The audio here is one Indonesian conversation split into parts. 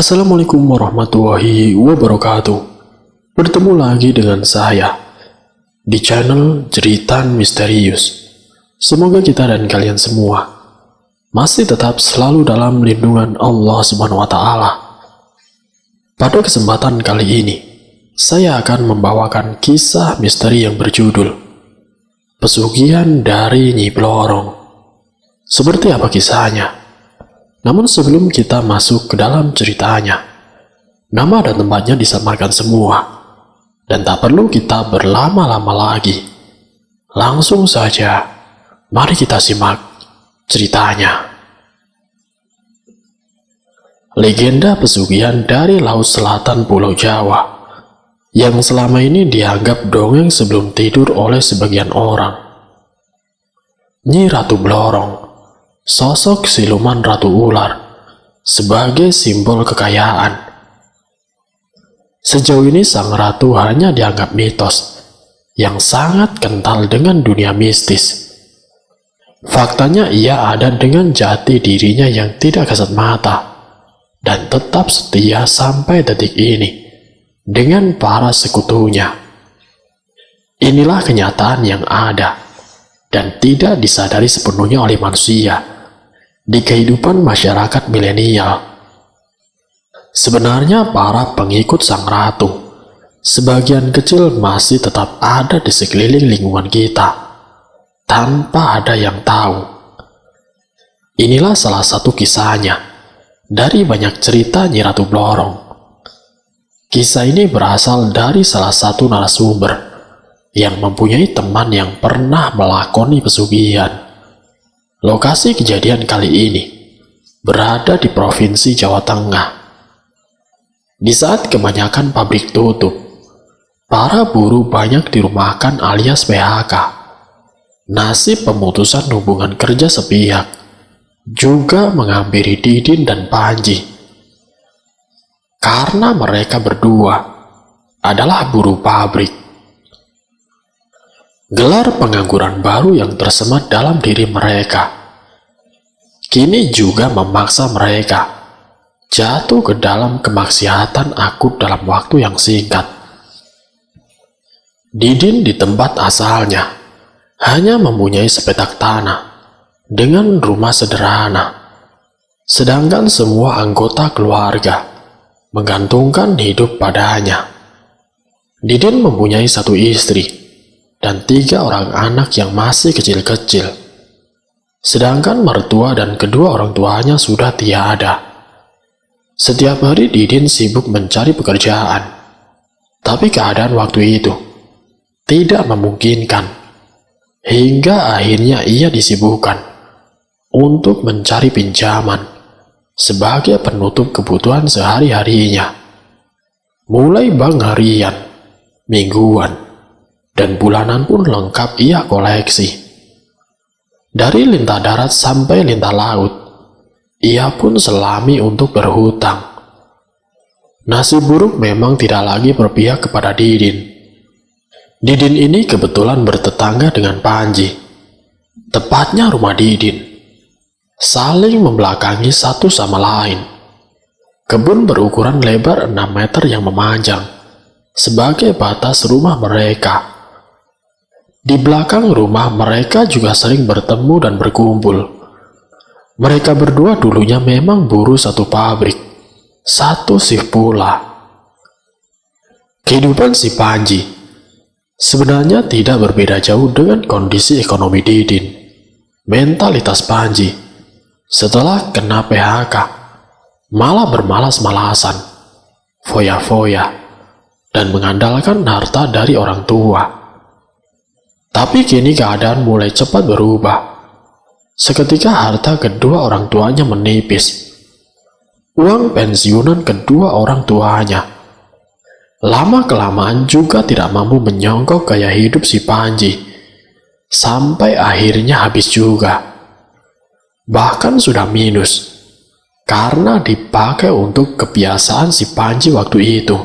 Assalamualaikum warahmatullahi wabarakatuh. Bertemu lagi dengan saya di channel Jeritan Misterius. Semoga kita dan kalian semua masih tetap selalu dalam lindungan Allah Subhanahu wa Ta'ala. Pada kesempatan kali ini, saya akan membawakan kisah misteri yang berjudul Pesugihan dari Nyi Blorong. Seperti apa kisahnya? Namun sebelum kita masuk ke dalam ceritanya, nama dan tempatnya disamarkan semua, dan tak perlu kita berlama-lama lagi. Langsung saja, mari kita simak ceritanya. Legenda pesugihan dari Laut Selatan Pulau Jawa, yang selama ini dianggap dongeng sebelum tidur oleh sebagian orang. Nyi Ratu Blorong, sosok siluman ratu ular, sebagai simbol kekayaan. Sejauh ini sang ratu hanya dianggap mitos yang sangat kental dengan dunia mistis. Faktanya ia ada dengan jati dirinya yang tidak kasat mata dan tetap setia sampai detik ini dengan para sekutunya. Inilah kenyataan yang ada dan tidak disadari sepenuhnya oleh manusia di kehidupan masyarakat milenial. Sebenarnya para pengikut sang ratu sebagian kecil masih tetap ada di sekeliling lingkungan kita tanpa ada yang tahu. Inilah salah satu kisahnya dari banyak cerita Nyi Ratu Blorong. Kisah ini berasal dari salah satu narasumber yang mempunyai teman yang pernah melakoni pesugihan. Lokasi kejadian kali ini berada di Provinsi Jawa Tengah. Di saat kebanyakan pabrik tutup, para buruh banyak dirumahkan alias PHK. Nasib pemutusan hubungan kerja sepihak juga menghampiri Didin dan Panji. Karena mereka berdua adalah buruh pabrik. Gelar pengangguran baru yang tersemat dalam diri mereka kini juga memaksa mereka jatuh ke dalam kemaksiatan akut dalam waktu yang singkat. Didin di tempat asalnya hanya mempunyai sepetak tanah dengan rumah sederhana, sedangkan semua anggota keluarga menggantungkan hidup padanya. Didin mempunyai satu istri dan 3 orang anak yang masih kecil-kecil, sedangkan mertua dan kedua orang tuanya sudah tiada. Setiap hari Didin sibuk mencari pekerjaan, tapi keadaan waktu itu tidak memungkinkan, hingga akhirnya ia disibukkan untuk mencari pinjaman sebagai penutup kebutuhan sehari-harinya, mulai bank harian, mingguan, dan bulanan pun lengkap ia koleksi. Dari lintah darat sampai lintah laut, ia pun selami untuk berhutang. Nasib buruk memang tidak lagi berpihak kepada Didin. Didin ini kebetulan bertetangga dengan Panji, tepatnya rumah Didin, saling membelakangi satu sama lain. Kebun berukuran lebar 6 meter yang memanjang sebagai batas rumah mereka. Di belakang rumah mereka juga sering bertemu dan berkumpul. Mereka berdua dulunya memang buruh satu pabrik, satu shift pula. Kehidupan si Panji sebenarnya tidak berbeda jauh dengan kondisi ekonomi Didin. Mentalitas Panji setelah kena PHK malah bermalas-malasan, foya-foya, dan mengandalkan harta dari orang tua. Tapi kini keadaan mulai cepat berubah. Seketika harta kedua orang tuanya menipis. Uang pensiunan kedua orang tuanya lama-kelamaan juga tidak mampu menyongkok gaya hidup si Panji, sampai akhirnya habis juga. Bahkan sudah minus, karena dipakai untuk kebiasaan si Panji waktu itu.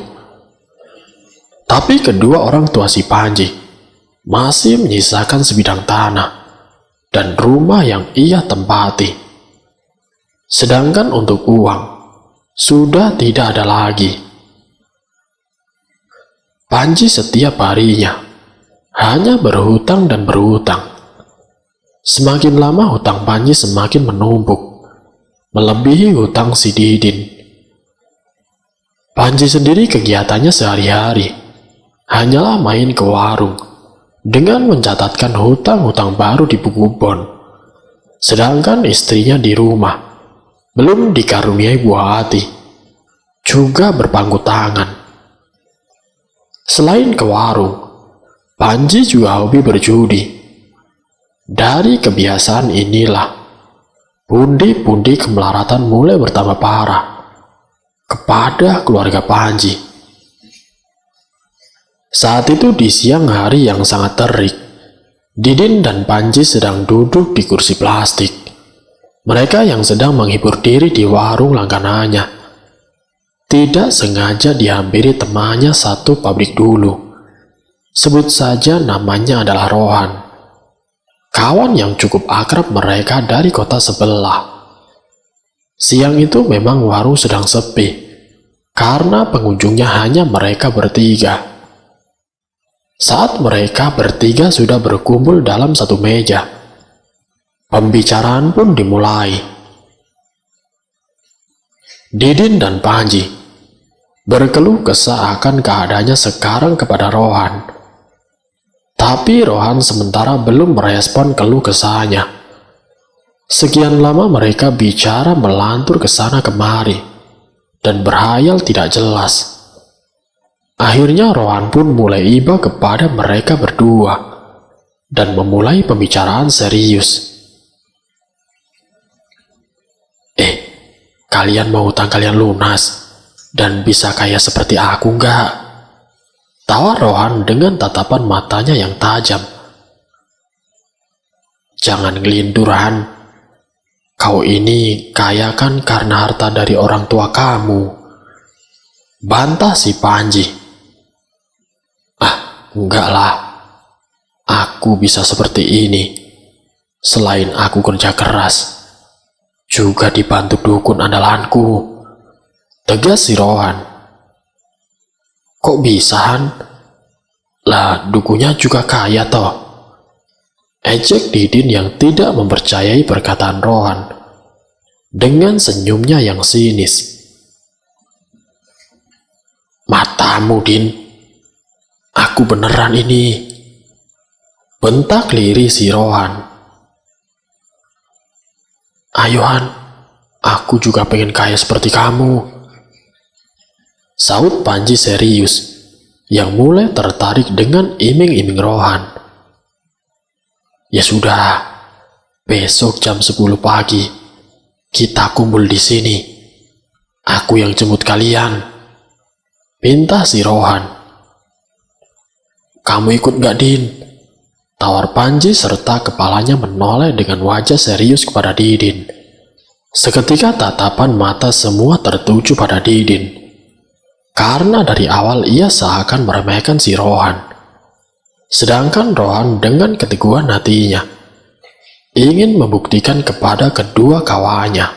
Tapi kedua orang tua si Panji masih menyisakan sebidang tanah dan rumah yang ia tempati. Sedangkan untuk uang, sudah tidak ada lagi. Panji setiap harinya hanya berhutang dan berhutang. Semakin lama hutang Panji semakin menumpuk, melebihi hutang si Didin. Panji sendiri kegiatannya sehari-hari hanyalah main ke warung dengan mencatatkan hutang-hutang baru di buku bon. Sedangkan istrinya di rumah belum dikaruniai buah hati, juga berpangku tangan. Selain ke warung, Panji juga hobi berjudi. Dari kebiasaan inilah, pundi-pundi kemelaratan mulai bertambah parah kepada keluarga Panji. Saat itu di siang hari yang sangat terik, Didin dan Panji sedang duduk di kursi plastik. Mereka yang sedang menghibur diri di warung langganannya tidak sengaja dihampiri temannya satu pabrik dulu. Sebut saja namanya adalah Rohan, kawan yang cukup akrab mereka dari kota sebelah. Siang itu memang warung sedang sepi, karena pengunjungnya hanya mereka bertiga. Saat mereka bertiga sudah berkumpul dalam satu meja, pembicaraan pun dimulai. Didin dan Panji berkeluh kesah akan keadaannya sekarang kepada Rohan. Tapi Rohan sementara belum merespon keluh kesahnya. Sekian lama mereka bicara melantur ke sana kemari dan berhayal tidak jelas. Akhirnya Rohan pun mulai iba kepada mereka berdua dan memulai pembicaraan serius. Kalian mau hutang kalian lunas dan bisa kaya seperti aku enggak? Tawar Rohan dengan tatapan matanya yang tajam. Jangan ngelindur, Han. Kau ini kaya kan karena harta dari orang tua kamu, bantah si Panji. Enggak lah, aku bisa seperti ini selain aku kerja keras, juga dibantu dukun andalanku, tegas si Rohan. Kok bisa, Han? Lah, dukunya juga kaya toh. Ejek Didin yang tidak mempercayai perkataan Rohan dengan senyumnya yang sinis. Matamu, Din. Aku beneran ini. Bentak lirih si Rohan. Ayo, Han. Aku juga pengen kaya seperti kamu. Saut Panji serius, yang mulai tertarik dengan iming-iming Rohan. Ya sudah, besok jam 10 pagi kita kumpul di sini. Aku yang jemput kalian, pinta si Rohan. Kamu ikut gak, Din? Tawar Panji serta kepalanya menoleh dengan wajah serius kepada Didin. Seketika tatapan mata semua tertuju pada Didin, karena dari awal ia seakan meremehkan si Rohan. Sedangkan Rohan dengan keteguhan hatinya ingin membuktikan kepada kedua kawannya.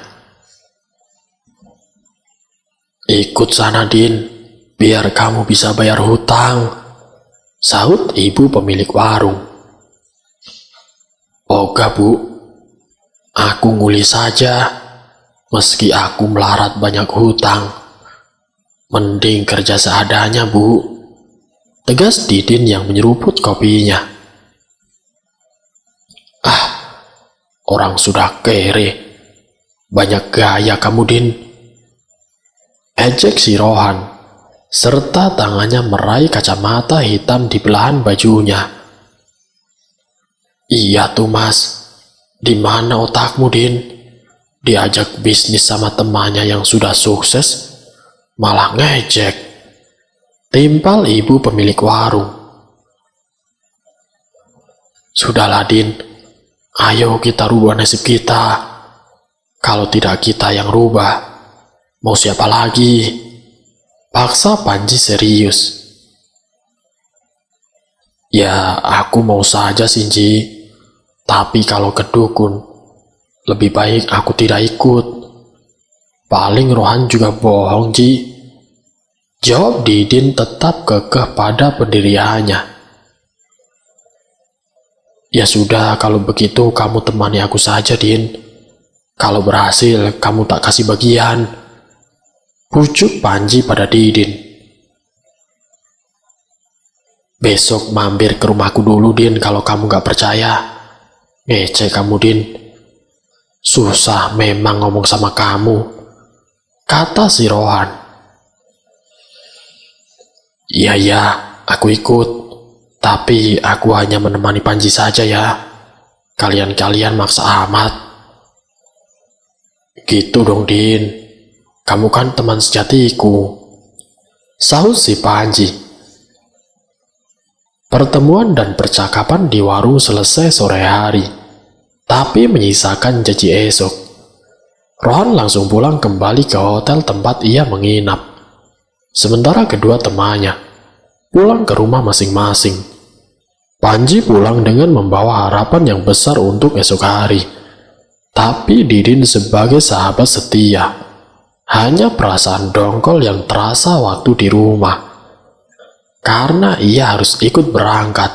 Ikut sana, Din, biar kamu bisa bayar hutang, sahut ibu pemilik warung. Oga, Bu, aku nguli saja, meski aku melarat banyak hutang. Mending kerja seadanya, Bu, tegas Didin yang menyeruput kopinya. Orang sudah kere, banyak gaya kamu, Din, ejek si Rohan, serta tangannya meraih kacamata hitam di belahan bajunya. Iya tuh, Mas, di mana otakmu, Din? Diajak bisnis sama temannya yang sudah sukses, malah ngejek, timpal ibu pemilik warung. Sudahlah, Din, ayo kita rubah nasib kita. Kalau tidak kita yang rubah, mau siapa lagi? Paksa Panji serius. Ya, aku mau saja, Sinji. Tapi kalau ke dukun, lebih baik aku tidak ikut. Paling Rohan juga bohong, Ji. Jawab Didin tetap kekeh pada pendiriannya. Ya sudah, kalau begitu kamu temani aku saja, Din. Kalau berhasil, kamu tak kasih bagian. Pucuk Panji pada Didin. Besok mampir ke rumahku dulu, Din, kalau kamu gak percaya. Ngece kamu, Din. Susah memang ngomong sama kamu, kata si Rohan. Iya, aku ikut. Tapi aku hanya menemani Panji saja ya. Kalian-kalian maksa amat. Gitu dong, Din. Kamu kan teman sejatiku, sahut si Panji. Pertemuan dan percakapan di warung selesai sore hari, tapi menyisakan janji esok. Rohan langsung pulang kembali ke hotel tempat ia menginap. Sementara kedua temannya pulang ke rumah masing-masing. Panji pulang dengan membawa harapan yang besar untuk esok hari. Tapi Didin sebagai sahabat setia, hanya perasaan dongkol yang terasa waktu di rumah. Karena ia harus ikut berangkat,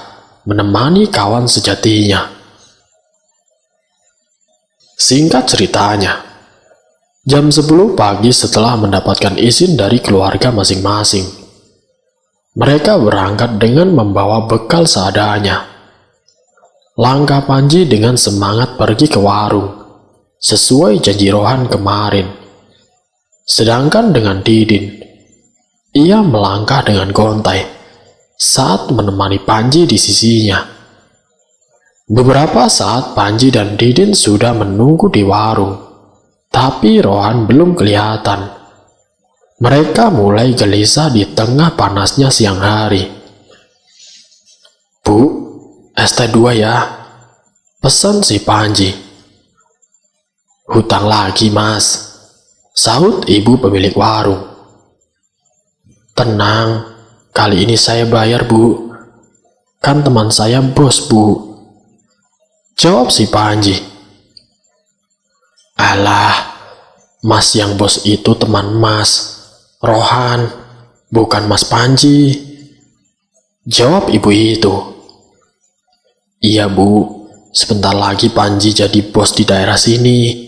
menemani kawan sejatinya. Singkat ceritanya, jam 10 pagi setelah mendapatkan izin dari keluarga masing-masing, mereka berangkat dengan membawa bekal seadanya. Langkah Panji dengan semangat pergi ke warung, sesuai janji Rohan kemarin. Sedangkan dengan Didin, ia melangkah dengan gontai saat menemani Panji di sisinya. Beberapa saat Panji dan Didin sudah menunggu di warung, tapi Rohan belum kelihatan. Mereka mulai gelisah di tengah panasnya siang hari. Bu, es teh 2 ya, pesan si Panji. Hutang lagi, Mas, sahut ibu pemilik warung. Tenang, kali ini saya bayar, Bu. Kan teman saya bos, Bu, jawab si Panji. Alah, Mas yang bos itu teman Mas Rohan, bukan Mas Panji, jawab ibu itu. Iya, Bu, sebentar lagi Panji jadi bos di daerah sini.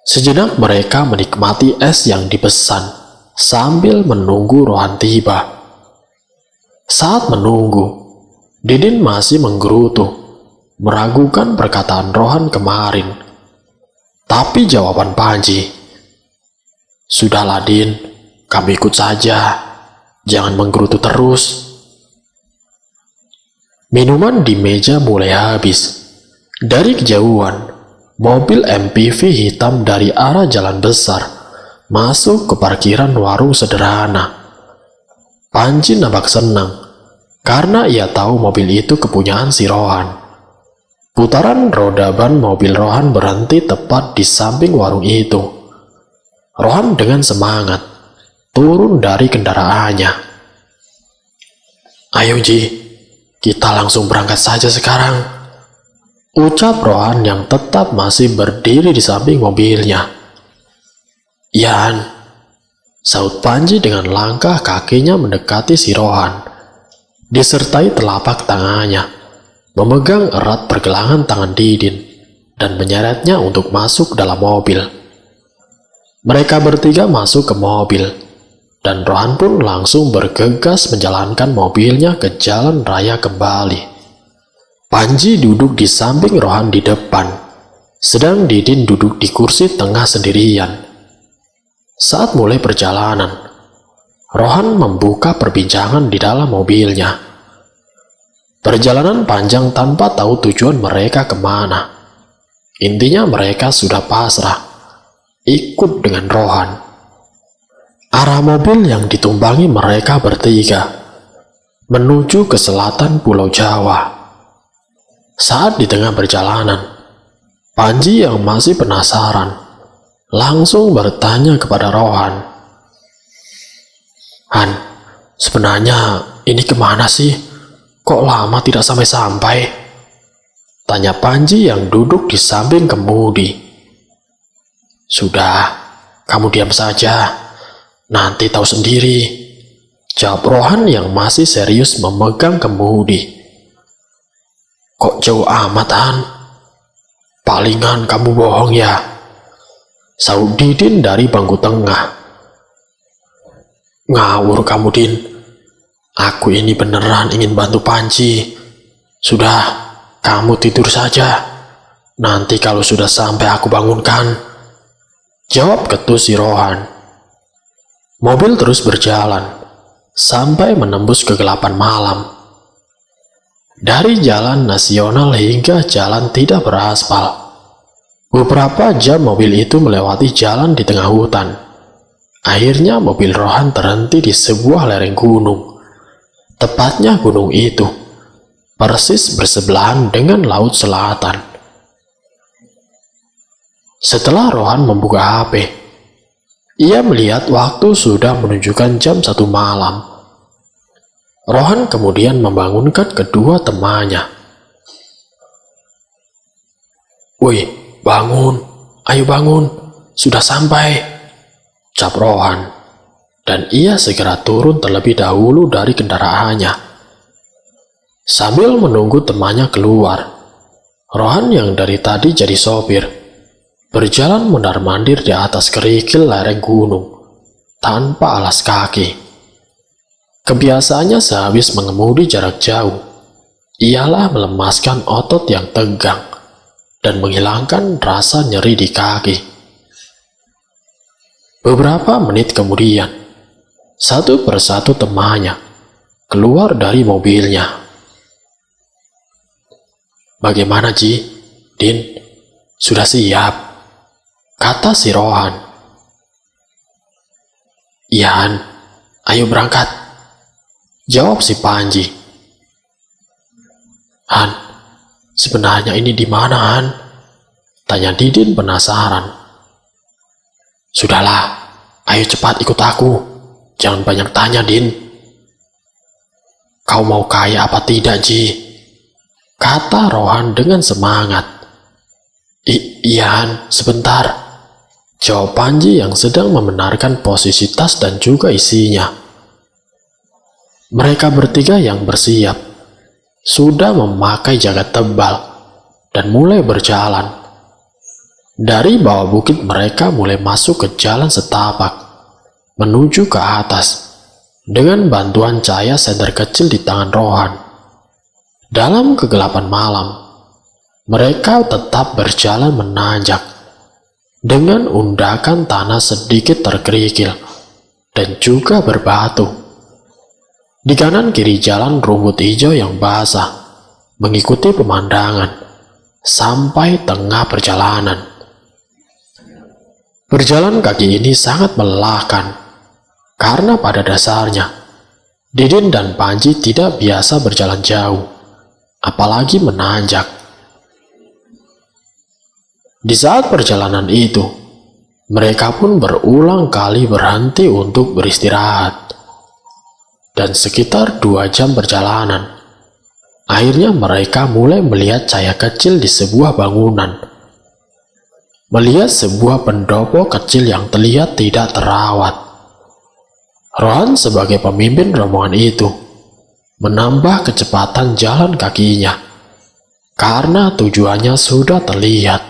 Sejenak mereka menikmati es yang dipesan sambil menunggu Rohan tiba. Saat menunggu, Didin masih menggerutu, meragukan perkataan Rohan kemarin. Tapi jawaban Panji, sudahlah Din, kami ikut saja, jangan menggerutu terus. Minuman di meja mulai habis. Dari kejauhan, mobil MPV hitam dari arah jalan besar masuk ke parkiran warung sederhana. Panji nampak senang karena ia tahu mobil itu kepunyaan si Rohan. Putaran roda ban mobil Rohan berhenti tepat di samping warung itu. Rohan dengan semangat turun dari kendaraannya. Ayo Ji, kita langsung berangkat saja sekarang, ucap Rohan yang tetap masih berdiri di samping mobilnya. Yan, sahut Panji dengan langkah kakinya mendekati si Rohan, disertai telapak tangannya memegang erat pergelangan tangan Didin dan menyeretnya untuk masuk dalam mobil. Mereka bertiga masuk ke mobil, dan Rohan pun langsung bergegas menjalankan mobilnya ke jalan raya kembali. Panji duduk di samping Rohan di depan, sedang Didin duduk di kursi tengah sendirian. Saat mulai perjalanan, Rohan membuka perbincangan di dalam mobilnya. Perjalanan panjang tanpa tahu tujuan mereka kemana. Intinya mereka sudah pasrah, ikut dengan Rohan. Arah mobil yang ditumpangi mereka bertiga menuju ke selatan Pulau Jawa. Saat di tengah perjalanan, Panji yang masih penasaran langsung bertanya kepada Rohan. Han, sebenarnya ini kemana sih? Kok lama tidak sampai-sampai? Tanya Panji yang duduk di samping kemudi. Sudah, kamu diam saja. Nanti tahu sendiri, jawab Rohan yang masih serius memegang kemudi. Kok jauh amat, Han? Palingan kamu bohong ya, sahut Didin dari bangku tengah. Ngawur kamu, Din. Aku ini beneran ingin bantu Panji. Sudah, kamu tidur saja. Nanti kalau sudah sampai aku bangunkan, jawab ketus si Rohan. Mobil terus berjalan sampai menembus kegelapan malam. Dari jalan nasional hingga jalan tidak beraspal. Beberapa jam mobil itu melewati jalan di tengah hutan. Akhirnya mobil Rohan terhenti di sebuah lereng gunung. Tepatnya gunung itu persis bersebelahan dengan laut selatan. Setelah Rohan membuka HP, ia melihat waktu sudah menunjukkan jam 1 malam. Rohan kemudian membangunkan kedua temannya. "Woi, bangun, ayo bangun, sudah sampai," ucap Rohan, dan ia segera turun terlebih dahulu dari kendaraannya. Sambil menunggu temannya keluar, Rohan yang dari tadi jadi sopir berjalan mondar-mandir di atas kerikil lereng gunung tanpa alas kaki. Kebiasaannya sehabis mengemudi jarak jauh ialah melemaskan otot yang tegang dan menghilangkan rasa nyeri di kaki. Beberapa menit kemudian, satu persatu temannya keluar dari mobilnya. "Bagaimana, Ji? Din, sudah siap?" kata si Rohan. "Iya, Han, ayo berangkat," jawab si Panji. "Han, sebenarnya ini di mana, Han?" tanya Didin penasaran. "Sudahlah, ayo cepat ikut aku. Jangan banyak tanya, Din." "Kau mau kaya apa tidak, Ji?" kata Rohan dengan semangat. Iya, Han, sebentar," jawab Panji yang sedang membenarkan posisi tas dan juga isinya. Mereka bertiga yang bersiap sudah memakai jaket tebal dan mulai berjalan. Dari bawah bukit mereka mulai masuk ke jalan setapak menuju ke atas dengan bantuan cahaya senter kecil di tangan Rohan. Dalam kegelapan malam, mereka tetap berjalan menanjak dengan undakan tanah sedikit terkerikil dan juga berbatu. Di kanan kiri jalan rumput hijau yang basah mengikuti pemandangan sampai tengah perjalanan. Berjalan kaki ini sangat melelahkan karena pada dasarnya Didin dan Panji tidak biasa berjalan jauh, apalagi menanjak. Di saat perjalanan itu, mereka pun berulang kali berhenti untuk beristirahat. Dan sekitar 2 jam perjalanan, akhirnya mereka mulai melihat cahaya kecil di sebuah bangunan. Melihat sebuah pendopo kecil yang terlihat tidak terawat. Rohan sebagai pemimpin rombongan itu menambah kecepatan jalan kakinya karena tujuannya sudah terlihat.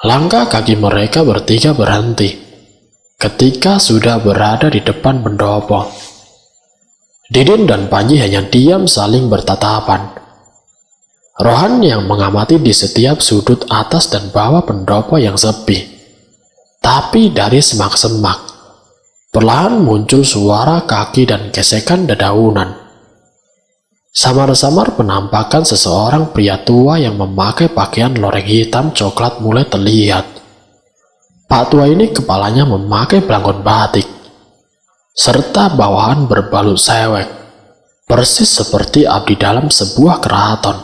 Langkah kaki mereka bertiga berhenti ketika sudah berada di depan pendopo. Didin dan Panji hanya diam saling bertatapan. Rohan yang mengamati di setiap sudut atas dan bawah pendopo yang sepi. Tapi dari semak-semak, perlahan muncul suara kaki dan gesekan dedaunan. Samar-samar penampakan seseorang pria tua yang memakai pakaian loreng hitam coklat mulai terlihat. Pak tua ini kepalanya memakai belangkon batik, serta bawahan berbalut sewek, persis seperti abdi dalam sebuah keraton.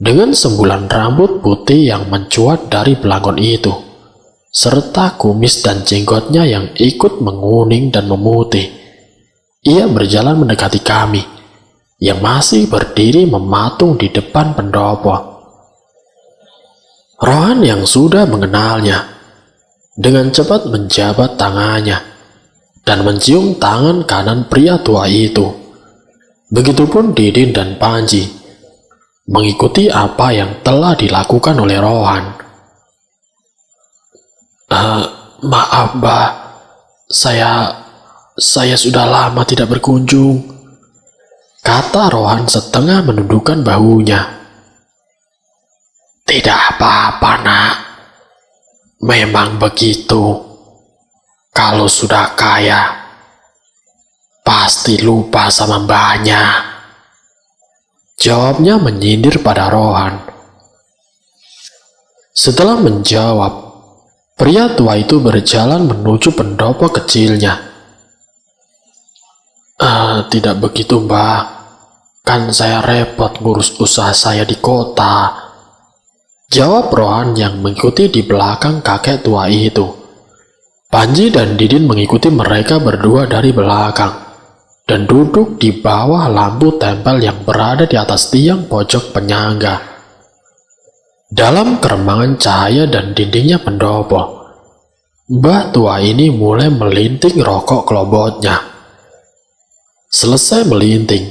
Dengan sembulan rambut putih yang mencuat dari belangkon itu, serta kumis dan jenggotnya yang ikut menguning dan memutih, ia berjalan mendekati kami yang masih berdiri mematung di depan pendopo. Rohan yang sudah mengenalnya dengan cepat menjabat tangannya dan mencium tangan kanan pria tua itu. Begitupun Didin dan Panji mengikuti apa yang telah dilakukan oleh Rohan. Maaf, Mbah. Saya sudah lama tidak berkunjung, kata Rohan setengah menundukkan bahunya. Tidak apa-apa, Nak. Memang begitu. Kalau sudah kaya, pasti lupa sama mbahnya, jawabnya menyindir pada Rohan. Setelah menjawab, pria tua itu berjalan menuju pendopo kecilnya. Tidak begitu, Mbah. Kan saya repot ngurus usaha saya di kota, jawab Rohan yang mengikuti di belakang kakek tua itu. Panji dan Didin mengikuti mereka berdua dari belakang dan duduk di bawah lampu tempel yang berada di atas tiang pojok penyangga. Dalam keremangan cahaya dan dindingnya pendopo, mbah tua ini mulai melinting rokok kelobotnya. Selesai melinting,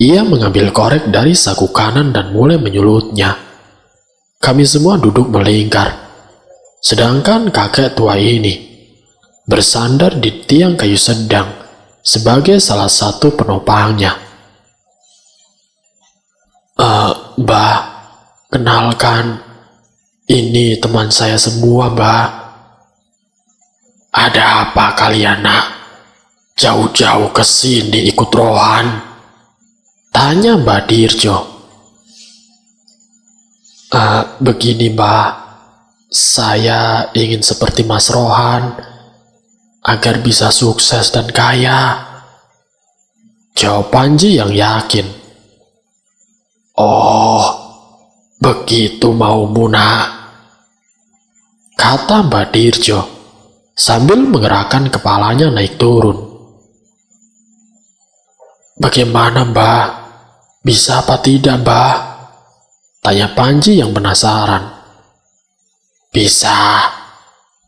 ia mengambil korek dari saku kanan dan mulai menyulutnya. Kami semua duduk melingkar, sedangkan kakek tua ini bersandar di tiang kayu sedang sebagai salah satu penopangnya. Mbah, kenalkan, ini teman saya semua, Mbah. Ada apa kalian, Nak? Jauh-jauh ke sini ikut Rohan? Tanya Mbak Dirjo. Begini, Mbah. Saya ingin seperti Mas Rohan agar bisa sukses dan kaya, jawab Panji yang yakin. Oh, begitu maumu, Nak, kata Mbak Dirjo sambil menggerakkan kepalanya naik turun. Bagaimana, Mbah? Bisa apa tidak, Mbah? Tanya Panji yang penasaran. Bisa,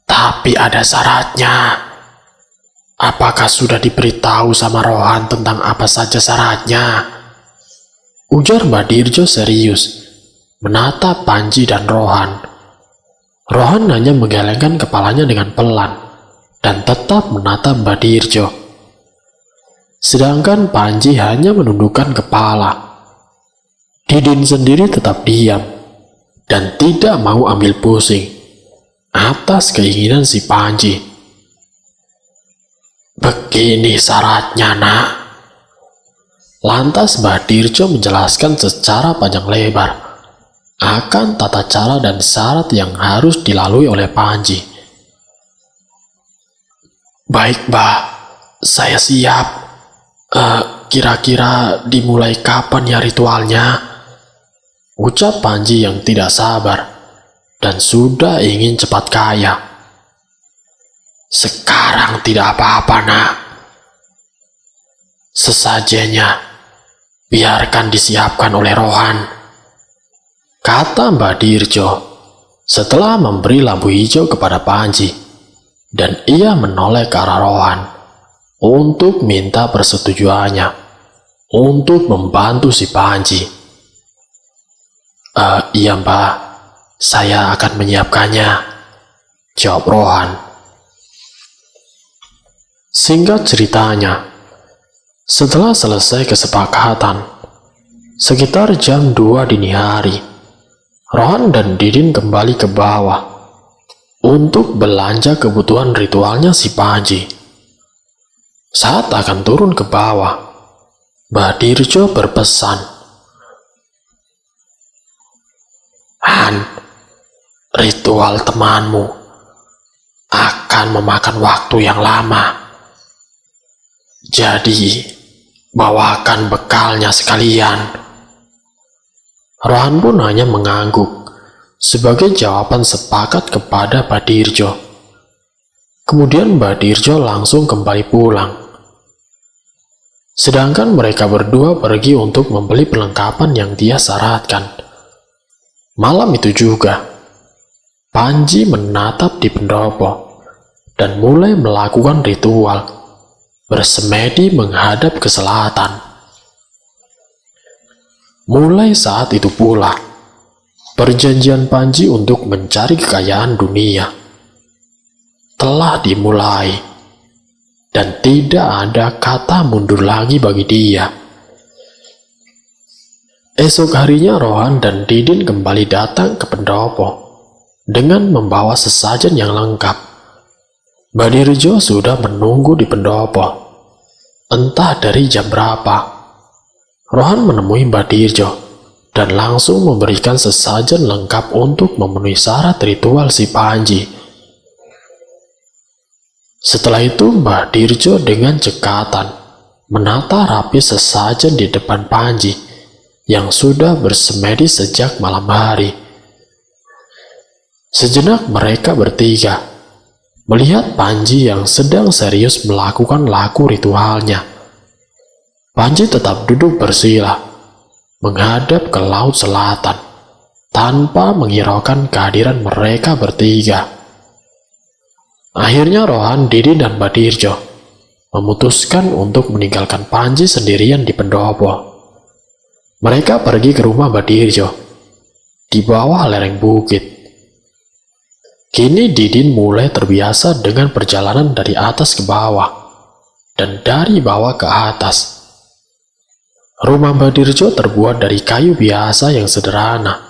tapi ada syaratnya. Apakah sudah diberitahu sama Rohan tentang apa saja syaratnya? Ujar Mbak Dirjo serius, menatap Panji dan Rohan. Rohan hanya menggelengkan kepalanya dengan pelan dan tetap menatap Mbak Dirjo. Sedangkan Panji hanya menundukkan kepala. Didin sendiri tetap diam dan tidak mau ambil pusing atas keinginan si Panji. Begini syaratnya, Nak. Lantas Mbak Dirjo menjelaskan secara panjang lebar akan tata cara dan syarat yang harus dilalui oleh Panji. Baik, Mbah, saya siap. Kira-kira dimulai kapan ya ritualnya? Ucap Panji yang tidak sabar dan sudah ingin cepat kaya. Sekarang tidak apa-apa, Nak. Sesajanya, biarkan disiapkan oleh Rohan, kata Mbak Dirjo setelah memberi lampu hijau kepada Panji, dan ia menoleh ke arah Rohan untuk minta persetujuannya untuk membantu si Panji. Iya, Mbah, saya akan menyiapkannya, jawab Rohan. Singkat ceritanya, setelah selesai kesepakatan, sekitar jam 2 dini hari, Rohan dan Didin kembali ke bawah untuk belanja kebutuhan ritualnya si Panji. Saat akan turun ke bawah, Mbak Dirjo berpesan, Han, ritual temanmu akan memakan waktu yang lama. Jadi, bawakan bekalnya sekalian. Rohan pun hanya mengangguk sebagai jawaban sepakat kepada Mbak Dirjo. Kemudian Mbak Dirjo langsung kembali pulang. Sedangkan mereka berdua pergi untuk membeli perlengkapan yang dia syaratkan. Malam itu juga, Panji menatap di pendopo dan mulai melakukan ritual, bersemedi menghadap ke selatan. Mulai saat itu pula, perjanjian Panji untuk mencari kekayaan dunia telah dimulai, dan tidak ada kata mundur lagi bagi dia. Esok harinya Rohan dan Didin kembali datang ke pendopo dengan membawa sesajen yang lengkap. Badirjo sudah menunggu di pendopo. Entah dari jam berapa, Rohan menemui Badirjo dan langsung memberikan sesajen lengkap untuk memenuhi syarat ritual si Panji. Setelah itu Badirjo dengan cekatan menata rapi sesajen di depan Panji yang sudah bersemedi sejak malam hari. Sejenak mereka bertiga melihat Panji yang sedang serius melakukan laku ritualnya. Panji tetap duduk bersila, menghadap ke laut selatan, tanpa menghiraukan kehadiran mereka bertiga. Akhirnya Rohan, Didin, dan Badirjo memutuskan untuk meninggalkan Panji sendirian di pendopo. Mereka pergi ke rumah Badirjo di bawah lereng bukit. Kini Didin mulai terbiasa dengan perjalanan dari atas ke bawah dan dari bawah ke atas. Rumah Badirjo terbuat dari kayu biasa yang sederhana.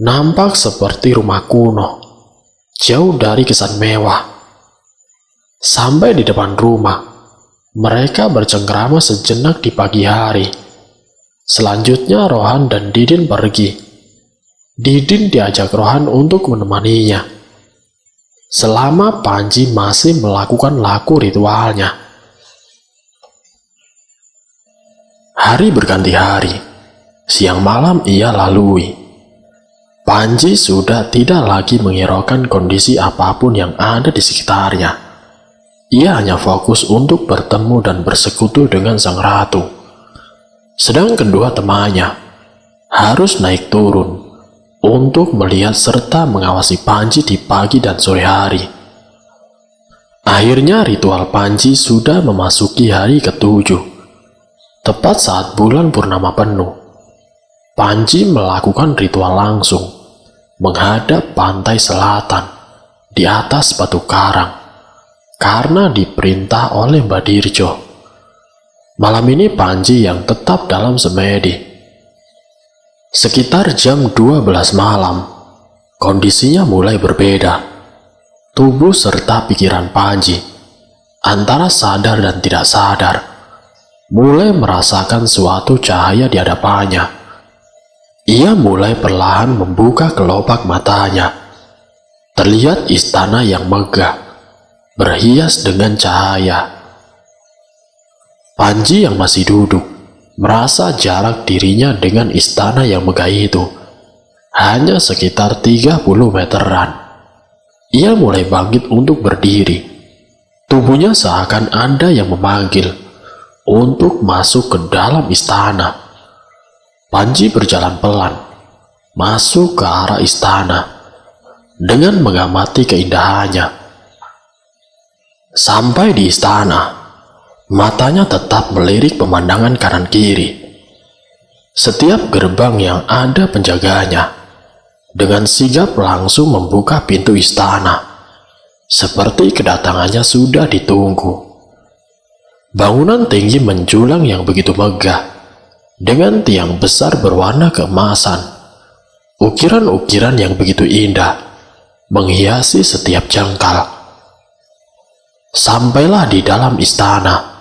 Nampak seperti rumah kuno, jauh dari kesan mewah. Sampai di depan rumah, mereka bercengkrama sejenak di pagi hari. Selanjutnya Rohan dan Didin pergi. Didin diajak Rohan untuk menemaninya selama Panji masih melakukan laku ritualnya. Hari berganti hari, siang malam ia lalui. Panji sudah tidak lagi menghiraukan kondisi apapun yang ada di sekitarnya. Ia hanya fokus untuk bertemu dan bersekutu dengan sang ratu. Sedang kedua temannya harus naik turun untuk melihat serta mengawasi Panji di pagi dan sore hari. Akhirnya ritual Panji sudah memasuki hari ke-7. Tepat saat bulan purnama penuh, Panji melakukan ritual langsung menghadap pantai selatan di atas batu karang karena diperintah oleh Badirjo. Malam ini Panji yang tetap dalam semedi. Sekitar jam 12 malam, kondisinya mulai berbeda. Tubuh serta pikiran Panji, antara sadar dan tidak sadar, mulai merasakan suatu cahaya di hadapannya. Ia mulai perlahan membuka kelopak matanya. Terlihat istana yang megah, berhias dengan cahaya. Panji yang masih duduk merasa jarak dirinya dengan istana yang megah itu hanya sekitar 30 meteran. Ia mulai bangkit untuk berdiri. Tubuhnya seakan ada yang memanggil untuk masuk ke dalam istana. Panji berjalan pelan masuk ke arah istana dengan mengamati keindahannya. Sampai di istana, matanya tetap melirik pemandangan kanan kiri. Setiap gerbang yang ada penjaganya dengan sigap langsung membuka pintu istana, seperti kedatangannya sudah ditunggu. Bangunan tinggi menjulang yang begitu megah, dengan tiang besar berwarna keemasan. Ukiran-ukiran yang begitu indah menghiasi setiap jengkal. Sampailah di dalam istana.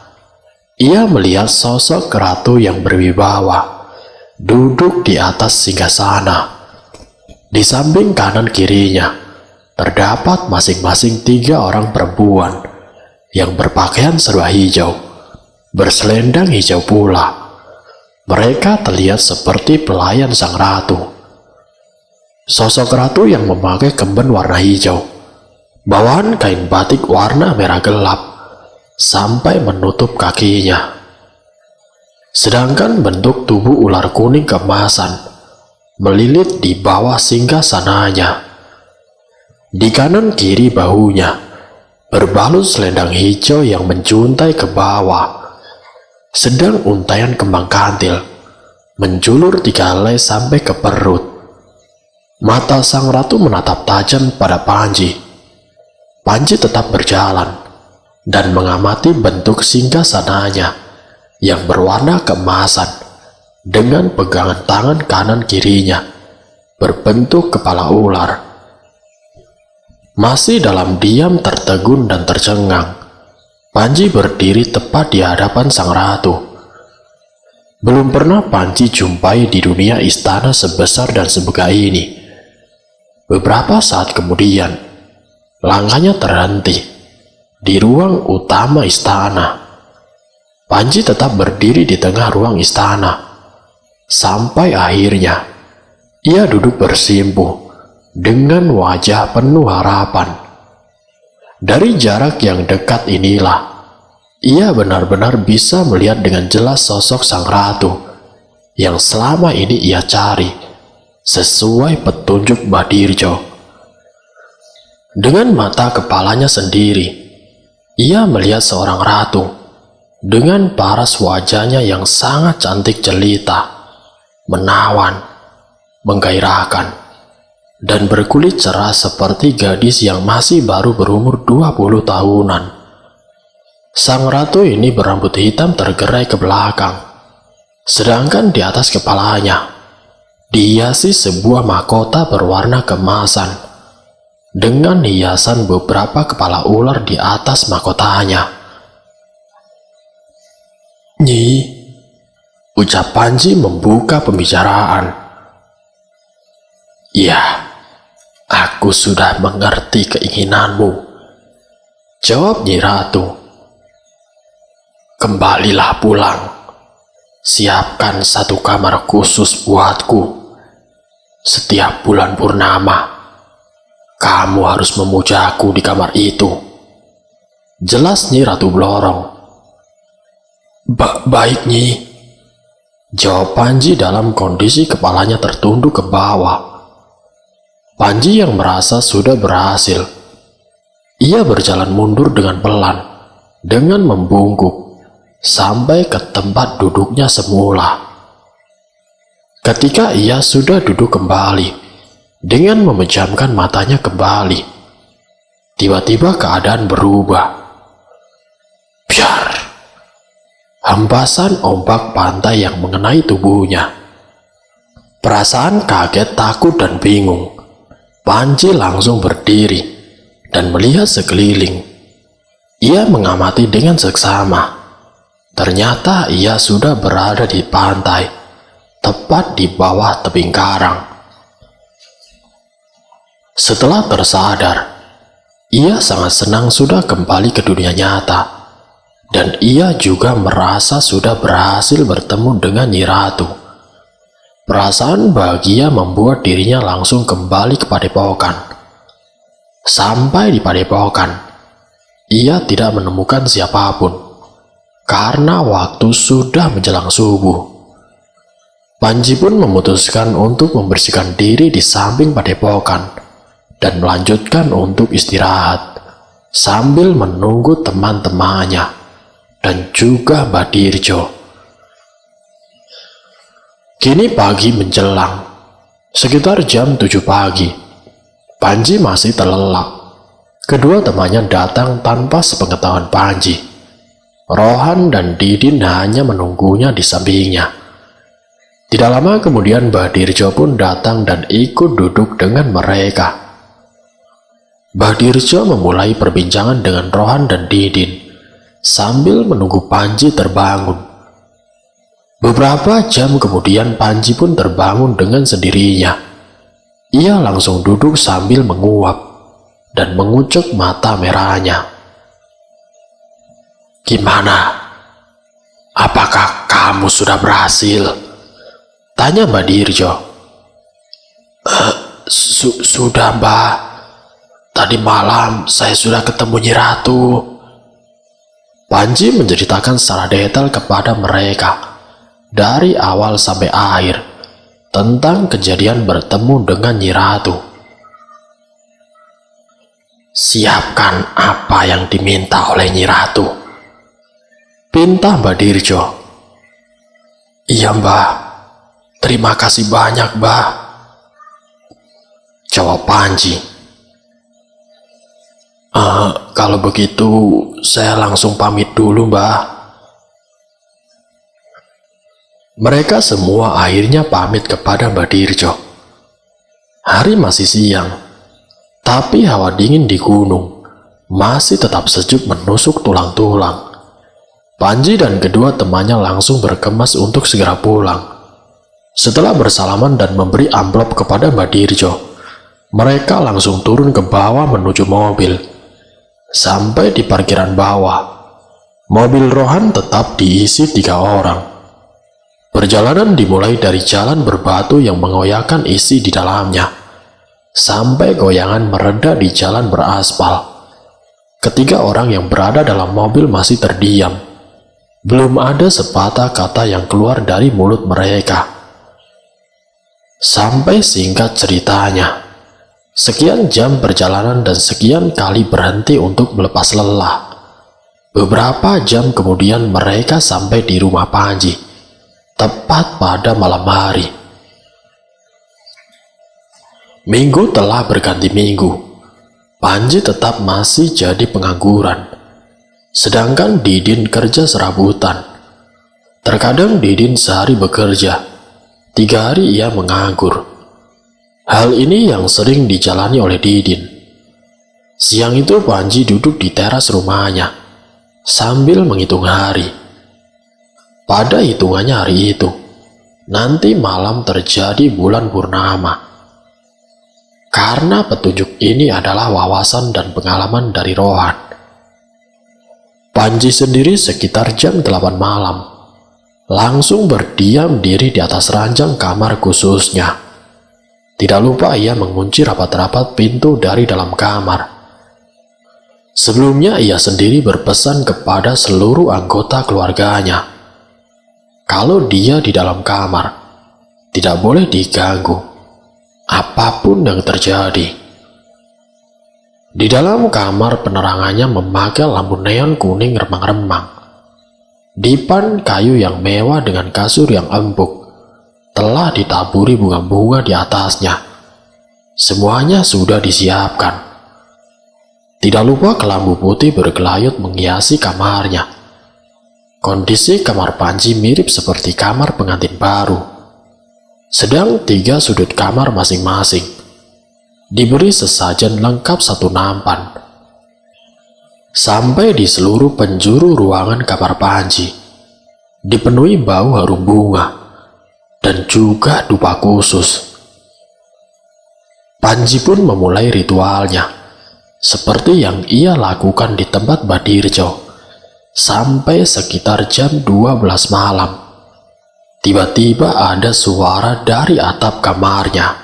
Ia melihat sosok ratu yang berwibawa duduk di atas singgasana. Di samping kanan kirinya terdapat masing-masing 3 orang perempuan yang berpakaian serba hijau, berselendang hijau pula. Mereka terlihat seperti pelayan sang ratu. Sosok ratu yang memakai kemben warna hijau, bawahan kain batik warna merah gelap sampai menutup kakinya. Sedangkan bentuk tubuh ular kuning keemasan melilit di bawah singgasananya. Di kanan kiri bahunya berbalut selendang hijau yang menjuntai ke bawah. Sedang untaian kembang kantil menjulur 3 helai sampai ke perut. Mata sang ratu menatap tajam pada Panji. Panji tetap berjalan dan mengamati bentuk singgasananya yang berwarna keemasan dengan pegangan tangan kanan kirinya berbentuk kepala ular. Masih dalam diam tertegun dan tercengang, Panji berdiri tepat di hadapan sang ratu. Belum pernah Panji jumpai di dunia istana sebesar dan semegah ini. Beberapa saat kemudian, langkahnya terhenti di ruang utama istana. Panji tetap berdiri di tengah ruang istana, sampai akhirnya ia duduk bersimpuh dengan wajah penuh harapan. Dari jarak yang dekat inilah, ia benar-benar bisa melihat dengan jelas sosok sang ratu yang selama ini ia cari sesuai petunjuk Badirjo. Dengan mata kepalanya sendiri, ia melihat seorang ratu dengan paras wajahnya yang sangat cantik jelita, menawan, menggairahkan, dan berkulit cerah seperti gadis yang masih baru berumur 20 tahunan. Sang ratu ini berambut hitam tergerai ke belakang, sedangkan di atas kepalanya dihiasi sebuah mahkota berwarna keemasan dengan hiasan beberapa kepala ular di atas mahkotanya. "Nyi," ucap Panji membuka pembicaraan. "Ya, aku sudah mengerti keinginanmu," jawab Nyi Ratu. "Kembalilah pulang. Siapkan 1 kamar khusus buatku. Setiap bulan purnama, kamu harus memujaku di kamar itu," jelas Nyi Ratu Blorong. Baik, Nyi," jawab Panji dalam kondisi kepalanya tertunduk ke bawah. Panji yang merasa sudah berhasil. Ia berjalan mundur dengan pelan, dengan membungkuk, sampai ke tempat duduknya semula. Ketika ia sudah duduk kembali, dengan memejamkan matanya kembali, tiba-tiba keadaan berubah. Biar! Hempasan ombak pantai yang mengenai tubuhnya. Perasaan kaget, takut, dan bingung. Panji langsung berdiri dan melihat sekeliling. Ia mengamati dengan seksama. Ternyata ia sudah berada di pantai, tepat di bawah tebing karang. Setelah tersadar, ia sangat senang sudah kembali ke dunia nyata, dan ia juga merasa sudah berhasil bertemu dengan Nyi Ratu. Perasaan bahagia membuat dirinya langsung kembali ke padepokan. Sampai di padepokan, ia tidak menemukan siapapun, karena waktu sudah menjelang subuh. Panji pun memutuskan untuk membersihkan diri di samping padepokan dan melanjutkan untuk istirahat sambil menunggu teman-temannya dan juga Badirjo. Kini pagi menjelang, sekitar jam 7 pagi. Panji masih terlelap. Kedua temannya datang tanpa sepengetahuan Panji. Rohan dan Didin hanya menunggunya di sampingnya. Tidak lama kemudian Badirjo pun datang dan ikut duduk dengan mereka. Badirjo memulai perbincangan dengan Rohan dan Didin sambil menunggu Panji terbangun. Beberapa jam kemudian Panji pun terbangun dengan sendirinya. Ia langsung duduk sambil menguap dan mengucuk mata merahnya. "Gimana? Apakah kamu sudah berhasil?" tanya Badirjo. Sudah, Mbah. Tadi malam saya sudah ketemu Nyi Ratu." Panji menceritakan secara detail kepada mereka dari awal sampai akhir tentang kejadian bertemu dengan Nyi Ratu. Siapkan apa yang diminta oleh Nyi Ratu, pinta Mbah Dirjo. Iya Mbah, terima kasih banyak Mbah, jawab Panji. Kalau begitu saya langsung pamit dulu Mbah. Mereka semua akhirnya pamit kepada Mbah Dirjo. Hari masih siang, tapi hawa dingin di gunung masih tetap sejuk menusuk tulang-tulang. Panji dan kedua temannya langsung berkemas untuk segera pulang. Setelah bersalaman dan memberi amplop kepada Mbah Dirjo, mereka langsung turun ke bawah menuju mobil. Sampai di parkiran bawah, mobil Rohan tetap diisi 3 orang. Perjalanan dimulai dari jalan berbatu yang mengoyakkan isi di dalamnya, sampai goyangan mereda di jalan beraspal. Ketiga orang yang berada dalam mobil masih terdiam. Belum ada sepatah kata yang keluar dari mulut mereka. Sampai singkat ceritanya, sekian jam perjalanan dan sekian kali berhenti untuk melepas lelah. Beberapa jam kemudian mereka sampai di rumah Panji, tepat pada malam hari. Minggu telah berganti minggu. Panji tetap masih jadi pengangguran, sedangkan Didin kerja serabutan. Terkadang Didin sehari bekerja, 3 hari ia menganggur. Hal ini yang sering dijalani oleh Didin. Siang itu Panji duduk di teras rumahnya sambil menghitung hari. Pada hitungannya hari itu, nanti malam terjadi bulan purnama. Karena petunjuk ini adalah wawasan dan pengalaman dari Rohan. Panji sendiri sekitar jam 8 malam langsung berdiam diri di atas ranjang kamar khususnya. Tidak lupa ia mengunci rapat-rapat pintu dari dalam kamar. Sebelumnya ia sendiri berpesan kepada seluruh anggota keluarganya, kalau dia di dalam kamar, tidak boleh diganggu, apapun yang terjadi. Di dalam kamar penerangannya memakai lampu neon kuning remang-remang. Dipan kayu yang mewah dengan kasur yang empuk telah ditaburi bunga-bunga di atasnya. Semuanya sudah disiapkan. Tidak lupa kelambu putih bergelayut menghiasi kamarnya. Kondisi kamar Panji mirip seperti kamar pengantin baru. Sedang 3 sudut kamar masing-masing diberi sesajen lengkap 1 nampan. Sampai di seluruh penjuru ruangan kamar Panji dipenuhi bau harum bunga dan juga dupa khusus. Panji pun memulai ritualnya, seperti yang ia lakukan di tempat Mbah Dirjo. Sampai sekitar jam 12 malam, tiba-tiba ada suara dari atap kamarnya.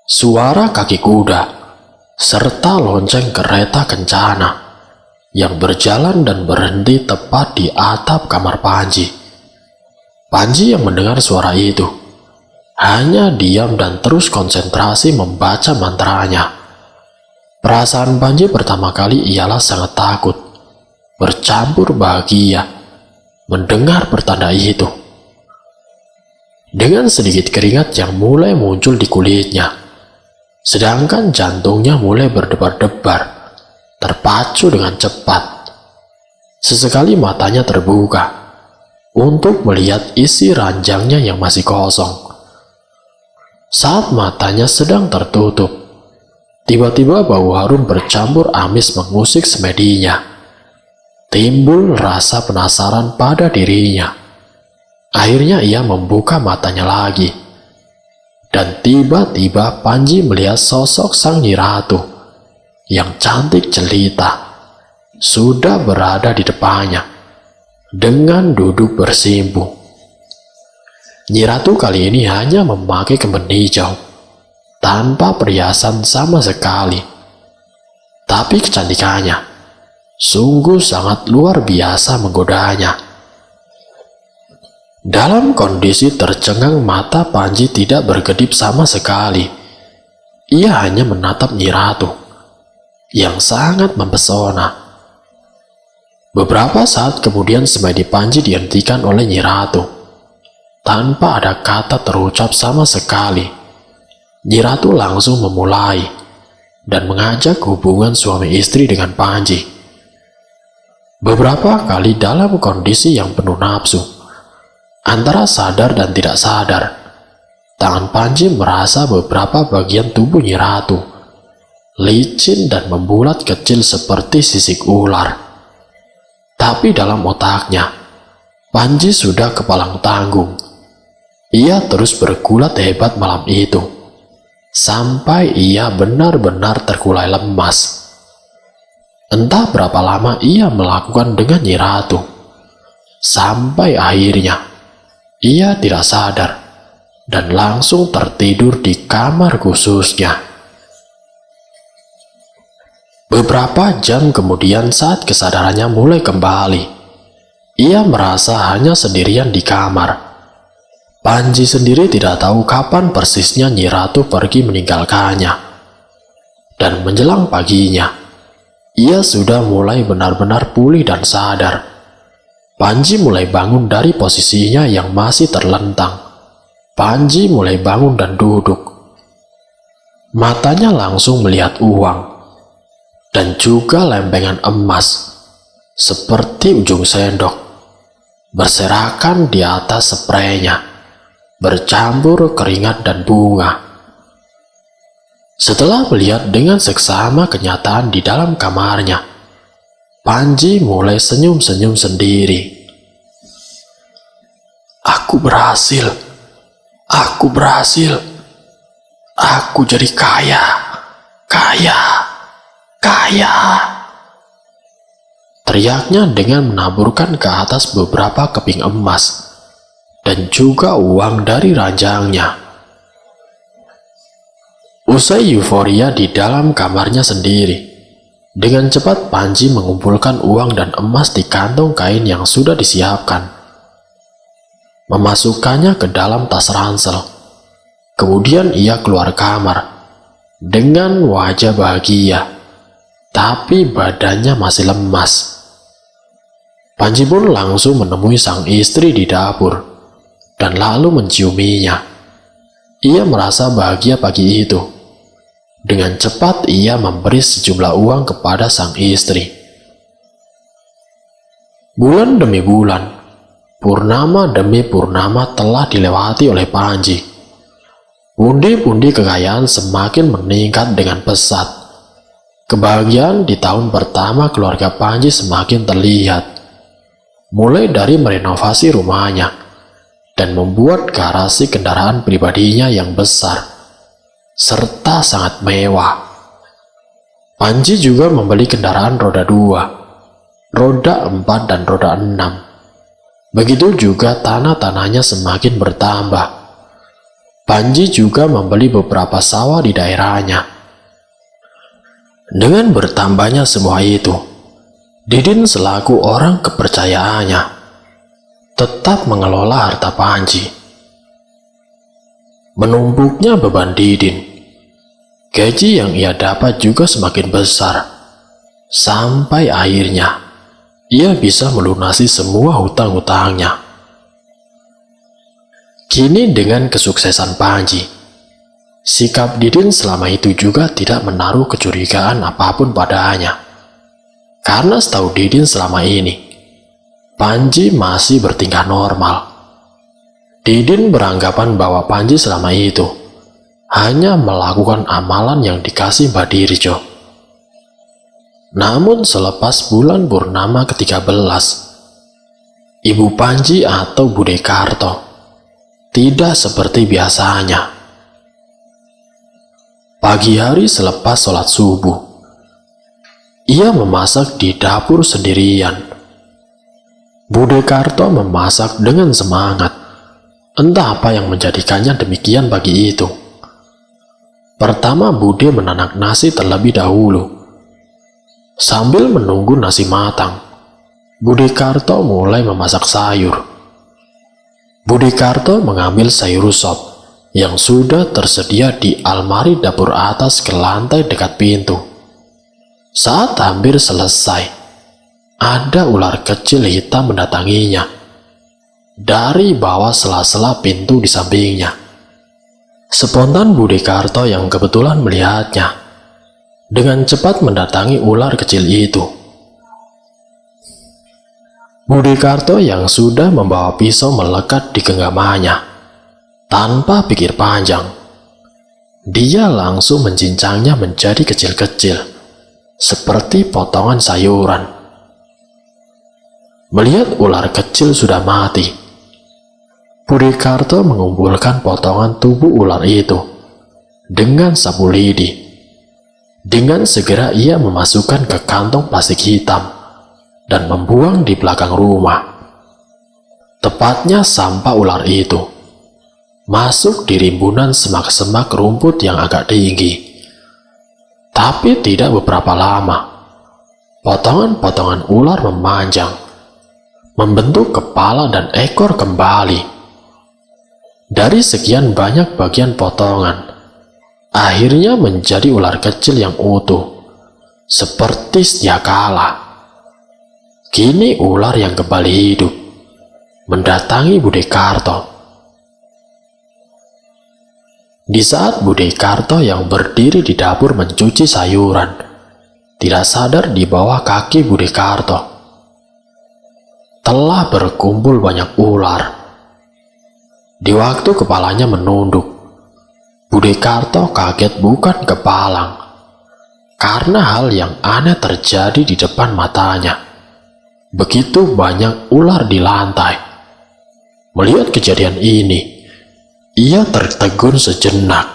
Suara kaki kuda, serta lonceng kereta kencana yang berjalan dan berhenti tepat di atap kamar Panji. Panji yang mendengar suara itu hanya diam dan terus konsentrasi membaca mantranya. Perasaan Panji pertama kali ialah sangat takut, bercampur bahagia mendengar pertanda itu. Dengan sedikit keringat yang mulai muncul di kulitnya, sedangkan jantungnya mulai berdebar-debar, terpacu dengan cepat. Sesekali matanya terbuka untuk melihat isi ranjangnya yang masih kosong. Saat matanya sedang tertutup, tiba-tiba bau harum bercampur amis mengusik semedinya. Timbul rasa penasaran pada dirinya. Akhirnya ia membuka matanya lagi. Dan tiba-tiba Panji melihat sosok sang Nyi Ratu yang cantik jelita sudah berada di depannya dengan duduk bersimpu. Nyi Ratu kali ini hanya memakai kemben hijau tanpa perhiasan sama sekali, tapi kecantikannya sungguh sangat luar biasa menggodanya. Dalam kondisi tercengang mata Panji tidak berkedip sama sekali. Ia hanya menatap Nyi Ratu yang sangat mempesona. Beberapa saat kemudian semedi Panji dihentikan oleh Nyi Ratu. Tanpa ada kata terucap sama sekali, Nyi Ratu langsung memulai dan mengajak hubungan suami istri dengan Panji. Beberapa kali dalam kondisi yang penuh nafsu, antara sadar dan tidak sadar, tangan Panji merasa beberapa bagian tubuh Nyi Ratu licin dan membulat kecil seperti sisik ular. Tapi dalam otaknya, Panji sudah kepalang tanggung. Ia terus bergulat hebat malam itu, sampai ia benar-benar terkulai lemas. Entah berapa lama ia melakukan dengan Nyi Ratu, sampai akhirnya ia tidak sadar dan langsung tertidur di kamar khususnya. Beberapa jam kemudian saat kesadarannya mulai kembali, ia merasa hanya sendirian di kamar. Panji sendiri tidak tahu kapan persisnya Nyi Ratu pergi meninggalkannya. Dan menjelang paginya, ia sudah mulai benar-benar pulih dan sadar. Panji mulai bangun dari posisinya yang masih terlentang. Panji mulai bangun dan duduk. Matanya langsung melihat uang dan juga lempengan emas seperti ujung sendok berserakan di atas spraynya, bercampur keringat dan bunga. Setelah melihat dengan seksama kenyataan di dalam kamarnya, Panji mulai senyum-senyum sendiri. Aku berhasil, aku jadi kaya. Teriaknya dengan menaburkan ke atas beberapa keping emas dan juga uang dari ranjangnya. Usai euforia di dalam kamarnya sendiri, dengan cepat Panji mengumpulkan uang dan emas di kantong kain yang sudah disiapkan. Memasukkannya ke dalam tas ransel. Kemudian ia keluar kamar dengan wajah bahagia, tapi badannya masih lemas. Panji pun langsung menemui sang istri di dapur dan lalu menciuminya. Ia merasa bahagia pagi itu. Dengan cepat ia memberi sejumlah uang kepada sang istri. Bulan demi bulan, purnama demi purnama telah dilewati oleh Panji. Pundi-pundi kekayaan semakin meningkat dengan pesat. Kebahagiaan di tahun pertama keluarga Panji semakin terlihat. Mulai dari merenovasi rumahnya dan membuat garasi kendaraan pribadinya yang besar serta sangat mewah. Panji juga membeli kendaraan roda 2, roda 4 dan roda 6. Begitu juga tanah-tanahnya semakin bertambah. Panji juga membeli beberapa sawah di daerahnya. Dengan bertambahnya semua itu, Didin selaku orang kepercayaannya tetap mengelola harta Panji. Menumpuknya beban Didin, gaji yang ia dapat juga semakin besar, sampai akhirnya ia bisa melunasi semua hutang-hutangnya. Kini dengan kesuksesan Panji, sikap Didin selama itu juga tidak menaruh kecurigaan apapun padanya. Karena setahu Didin selama ini, Panji masih bertingkah normal. Didin beranggapan bahwa Panji selama itu hanya melakukan amalan yang dikasih Mbak Dirjo. Namun selepas bulan purnama ke-13, Ibu Panji atau Bude Karto tidak seperti biasanya. Pagi hari selepas sholat subuh, ia memasak di dapur sendirian. Bude Karto memasak dengan semangat. Entah apa yang menjadikannya demikian pagi itu. Pertama, Bude menanak nasi terlebih dahulu. Sambil menunggu nasi matang, Bude Karto mulai memasak sayur. Budi Karto mengambil sayur sop yang sudah tersedia di almari dapur atas ke lantai dekat pintu. Saat hampir selesai, ada ular kecil hitam mendatanginya dari bawah sela-sela pintu di sampingnya. Spontan Budi Karto yang kebetulan melihatnya dengan cepat mendatangi ular kecil itu. Budi Karto yang sudah membawa pisau melekat di genggamannya. Tanpa pikir panjang, dia langsung mencincangnya menjadi kecil-kecil, seperti potongan sayuran. Melihat ular kecil sudah mati, Budi Karto mengumpulkan potongan tubuh ular itu dengan sapu lidi. Dengan segera ia memasukkan ke kantong plastik hitam dan membuang di belakang rumah. Tepatnya sampah ular itu masuk di rimbunan semak-semak rumput yang agak tinggi. Tapi tidak beberapa lama, potongan-potongan ular memanjang, membentuk kepala dan ekor kembali. Dari sekian banyak bagian potongan, akhirnya menjadi ular kecil yang utuh, seperti sedia kala. Kini ular yang kembali hidup mendatangi Budi Karto. Di saat Budi Karto yang berdiri di dapur mencuci sayuran, tidak sadar di bawah kaki Budi Karto telah berkumpul banyak ular. Di waktu kepalanya menunduk, Budi Karto kaget bukan kepalang, karena hal yang aneh terjadi di depan matanya. Begitu banyak ular di lantai. Melihat kejadian ini, ia tertegun sejenak.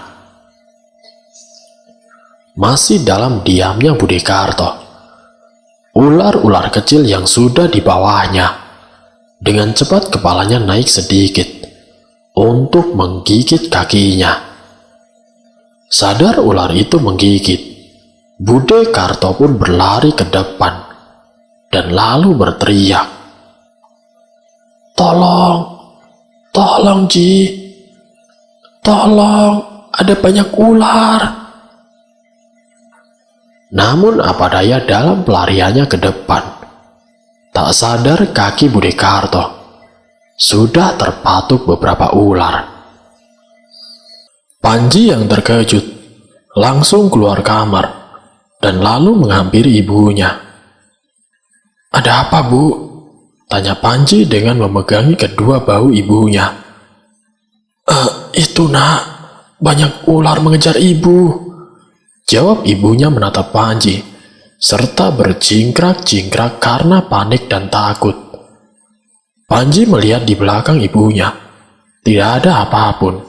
Masih dalam diamnya Budi Karto, ular-ular kecil yang sudah di bawahnya dengan cepat kepalanya naik sedikit untuk menggigit kakinya. Sadar ular itu menggigit, Budi Karto pun berlari ke depan dan lalu berteriak, "Tolong, tolong Ji, tolong, ada banyak ular." Namun apa daya dalam pelariannya ke depan, tak sadar kaki Budi Karto sudah terpatuk beberapa ular. Panji yang terkejut langsung keluar kamar dan lalu menghampiri ibunya. "Ada apa, Bu?" tanya Panji dengan memegangi kedua bahu ibunya. Itu nak, banyak ular mengejar ibu," jawab ibunya menatap Panji, serta berjingkrak-jingkrak karena panik dan takut. Panji melihat di belakang ibunya, tidak ada apapun,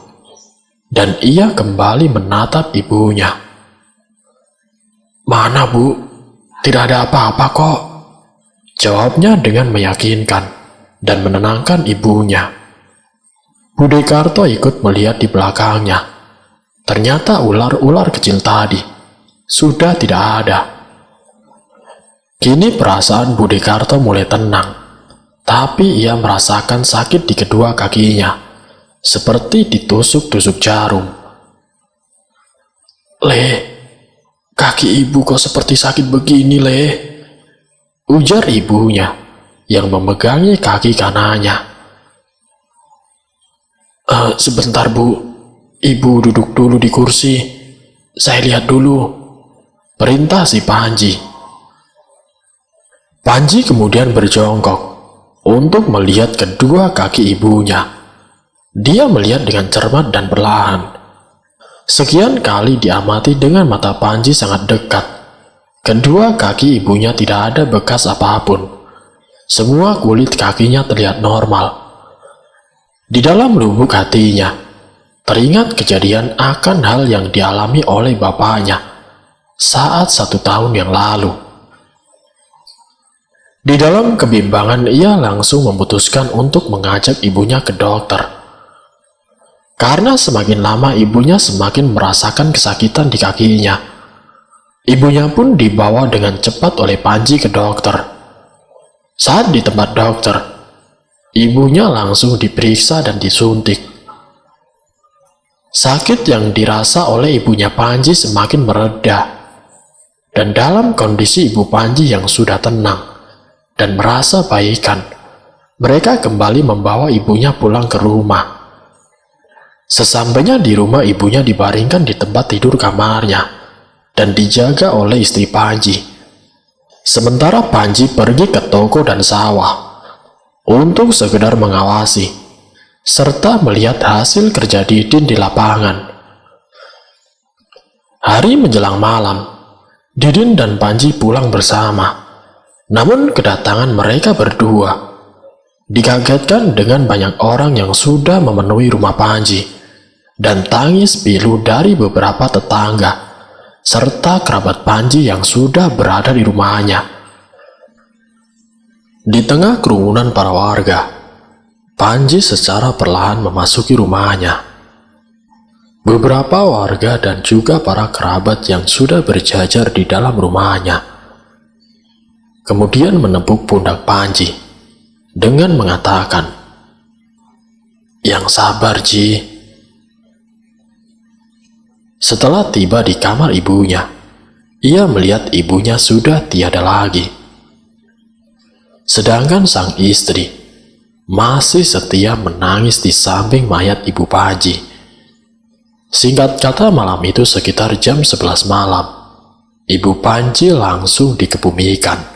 dan ia kembali menatap ibunya. "Mana Bu? Tidak ada apa-apa kok," jawabnya dengan meyakinkan dan menenangkan ibunya. Budi Karto ikut melihat di belakangnya. Ternyata ular-ular kecil tadi sudah tidak ada. Kini perasaan Budi Karto mulai tenang, tapi ia merasakan sakit di kedua kakinya, seperti ditusuk-tusuk jarum. "Le, kaki ibu kok seperti sakit begini, Le?" ujar ibunya yang memegangi kaki kanannya. Sebentar Bu, ibu duduk dulu di kursi, saya lihat dulu," perintah si Panji. Panji kemudian berjongkok untuk melihat kedua kaki ibunya. Dia melihat dengan cermat dan perlahan. Sekian kali diamati dengan mata Panji sangat dekat. Kedua kaki ibunya tidak ada bekas apapun. Semua kulit kakinya terlihat normal. Di dalam lubuk hatinya, teringat kejadian akan hal yang dialami oleh bapaknya saat 1 tahun yang lalu. Di dalam kebimbangan, ia langsung memutuskan untuk mengajak ibunya ke dokter. Karena semakin lama ibunya semakin merasakan kesakitan di kakinya. Ibunya pun dibawa dengan cepat oleh Panji ke dokter. Saat di tempat dokter, ibunya langsung diperiksa dan disuntik. Sakit yang dirasa oleh ibunya Panji semakin mereda, dan dalam kondisi ibu Panji yang sudah tenang dan merasa baikan, mereka kembali membawa ibunya pulang ke rumah. Sesampainya di rumah, ibunya dibaringkan di tempat tidur kamarnya dan dijaga oleh istri Panji. Sementara Panji pergi ke toko dan sawah untuk sekedar mengawasi serta melihat hasil kerja Didin di lapangan. Hari menjelang malam, Didin dan Panji pulang bersama. Namun kedatangan mereka berdua dikagetkan dengan banyak orang yang sudah memenuhi rumah Panji dan tangis pilu dari beberapa tetangga serta kerabat Panji yang sudah berada di rumahnya. Di tengah kerumunan para warga, Panji secara perlahan memasuki rumahnya. Beberapa warga dan juga para kerabat yang sudah berjajar di dalam rumahnya kemudian menepuk pundak Panji dengan mengatakan, "Yang sabar, Ji." Setelah tiba di kamar ibunya, ia melihat ibunya sudah tiada lagi. Sedangkan sang istri masih setia menangis di samping mayat ibu Panji. Singkat kata, malam itu sekitar jam 11 malam, ibu Panji langsung dikebumikan.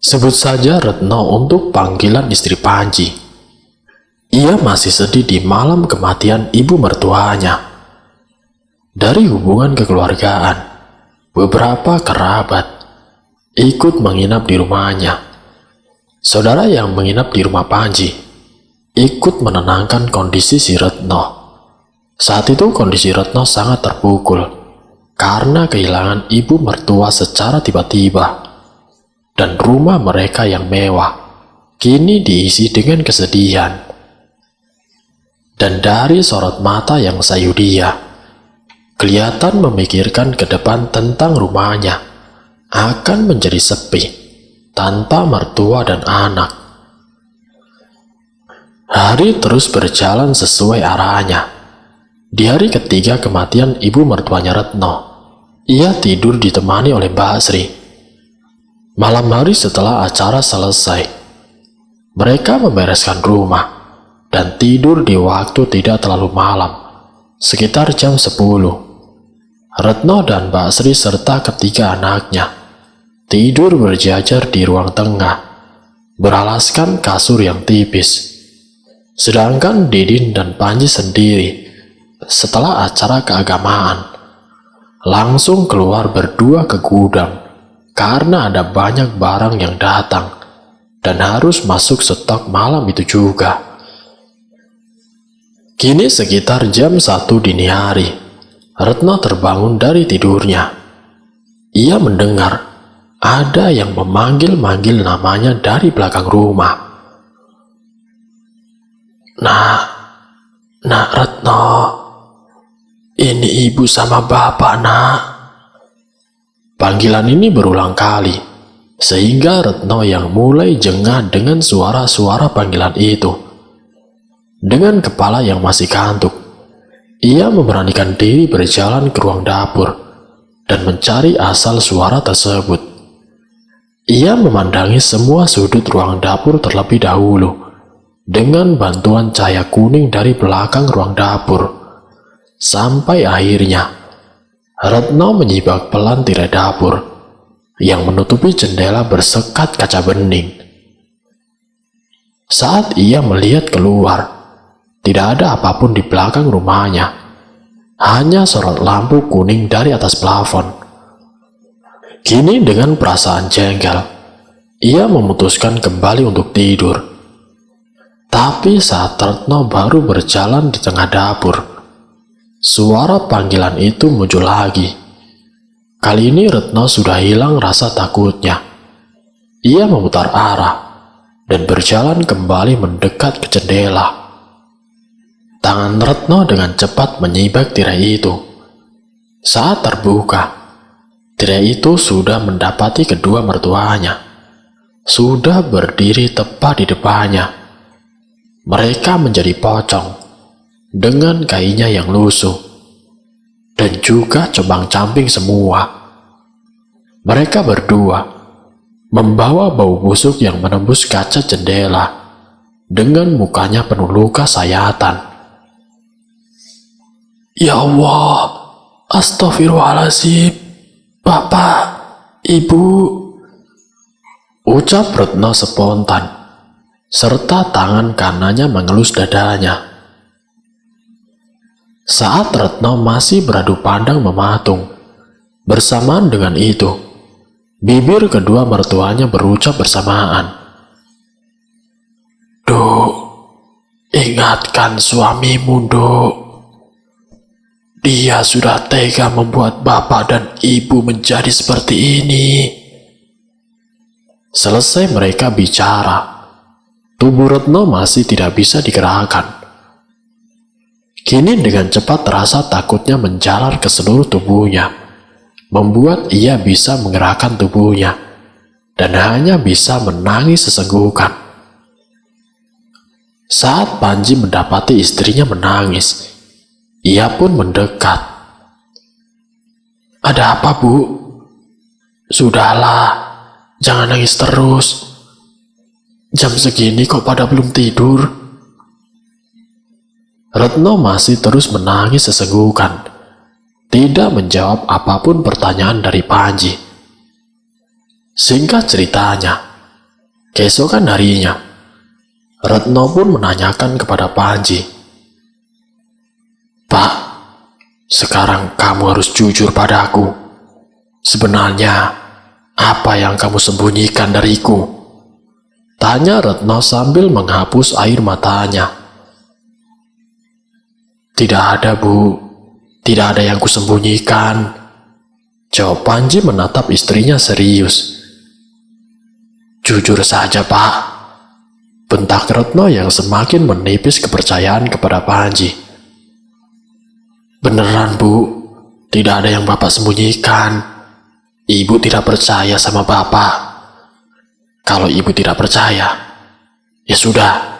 Sebut saja Retno untuk panggilan istri Panji. Ia masih sedih di malam kematian ibu mertuanya. Dari hubungan kekeluargaan, beberapa kerabat ikut menginap di rumahnya. Saudara yang menginap di rumah Panji ikut menenangkan kondisi si Retno. Saat itu kondisi Retno sangat terpukul karena kehilangan ibu mertua secara tiba-tiba, dan rumah mereka yang mewah kini diisi dengan kesedihan. Dan dari sorot mata yang sayu dia, kelihatan memikirkan ke depan tentang rumahnya akan menjadi sepi tanpa mertua dan anak. Hari terus berjalan sesuai arahnya. Di hari ketiga kematian ibu mertuanya Retno, ia tidur ditemani oleh Mbak Sri. Malam hari setelah acara selesai, mereka membereskan rumah dan tidur di waktu tidak terlalu malam, sekitar jam 10. Retno dan Mbak Sri serta ketiga anaknya tidur berjajar di ruang tengah, beralaskan kasur yang tipis. Sedangkan Didin dan Panji sendiri, setelah acara keagamaan, langsung keluar berdua ke gudang karena ada banyak barang yang datang dan harus masuk stok malam itu juga. Kini sekitar jam 1 dini hari, Retno terbangun dari tidurnya. Ia mendengar ada yang memanggil-manggil namanya dari belakang rumah. Nak Retno, ini ibu sama bapak, nak." Panggilan ini berulang kali, sehingga Retno yang mulai jengah dengan suara-suara panggilan itu. Dengan kepala yang masih kantuk, ia memberanikan diri berjalan ke ruang dapur dan mencari asal suara tersebut. Ia memandangi semua sudut ruang dapur terlebih dahulu dengan bantuan cahaya kuning dari belakang ruang dapur. Sampai akhirnya, Retno menyibak pelan tirai dapur yang menutupi jendela bersekat kaca bening. Saat ia melihat keluar, tidak ada apapun di belakang rumahnya, hanya sorot lampu kuning dari atas plafon. Kini dengan perasaan jengkel, ia memutuskan kembali untuk tidur. Tapi saat Retno baru berjalan di tengah dapur, suara panggilan itu muncul lagi. Kali ini Retno sudah hilang rasa takutnya. Ia memutar arah dan berjalan kembali mendekat ke jendela. Tangan Retno dengan cepat menyibak tirai itu. Saat terbuka, tirai itu sudah mendapati kedua mertuanya. Sudah berdiri tepat di depannya, mereka menjadi pocong dengan kainnya yang lusuh dan juga cebang-camping semua. Mereka berdua membawa bau busuk yang menembus kaca jendela dengan mukanya penuh luka sayatan. Ya Allah, astagfirullahaladzim, Bapak, Ibu, ucap Retno spontan, serta tangan kanannya mengelus dadanya. Saat Retno masih beradu pandang mematung, bersamaan dengan itu, bibir kedua mertuanya berucap bersamaan. Duk, ingatkan suamimu, Duk. Dia sudah tega membuat bapak dan ibu menjadi seperti ini. Selesai mereka bicara, tubuh Retno masih tidak bisa digerakkan. Kini dengan cepat terasa takutnya menjalar ke seluruh tubuhnya, membuat ia bisa menggerakkan tubuhnya dan hanya bisa menangis sesenggukan. Saat Panji mendapati istrinya menangis, ia pun mendekat. Ada apa, Bu? Sudahlah, jangan nangis terus. Jam segini kok pada belum tidur? Retno masih terus menangis sesenggukan, tidak menjawab apapun pertanyaan dari Panji. Singkat ceritanya, keesokan harinya, Retno pun menanyakan kepada Panji, Pak, sekarang kamu harus jujur padaku. Sebenarnya, apa yang kamu sembunyikan dariku? Tanya Retno sambil menghapus air matanya. Tidak ada, Bu. Tidak ada yang kusembunyikan. Jawab Panji menatap istrinya serius. Jujur saja, Pak. Bentak Retno yang semakin menipis kepercayaan kepada Panji. Beneran, Bu, tidak ada yang Bapak sembunyikan. Ibu tidak percaya sama Bapak. Kalau Ibu tidak percaya, ya sudah.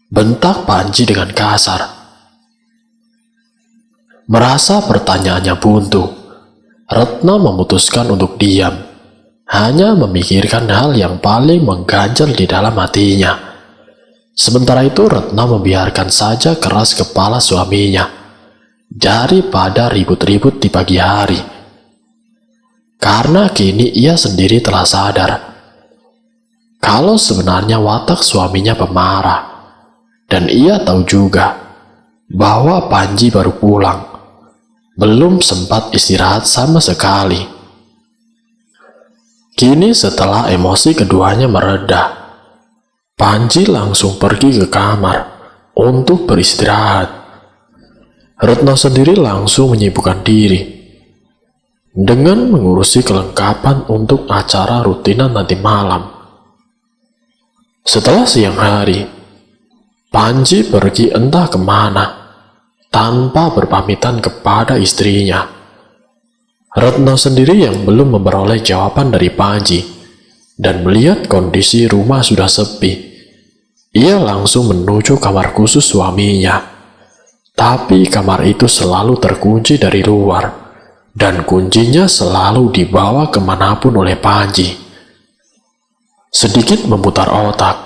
Bentak Panji dengan kasar. Merasa pertanyaannya buntu, Retno memutuskan untuk diam, hanya memikirkan hal yang paling mengganjal di dalam hatinya. Sementara itu Retno membiarkan saja keras kepala suaminya daripada ribut-ribut di pagi hari. Karena kini ia sendiri telah sadar kalau sebenarnya watak suaminya pemarah, dan ia tahu juga bahwa Panji baru pulang, belum sempat istirahat sama sekali. Kini setelah emosi keduanya mereda, Panji langsung pergi ke kamar untuk beristirahat. Retno sendiri langsung menyibukkan diri dengan mengurusi kelengkapan untuk acara rutinan nanti malam. Setelah siang hari, Panji pergi entah kemana tanpa berpamitan kepada istrinya. Retno sendiri yang belum memperoleh jawaban dari Panji dan melihat kondisi rumah sudah sepi, ia langsung menuju kamar khusus suaminya. Tapi kamar itu selalu terkunci dari luar, dan kuncinya selalu dibawa kemanapun oleh Panji. Sedikit memutar otak,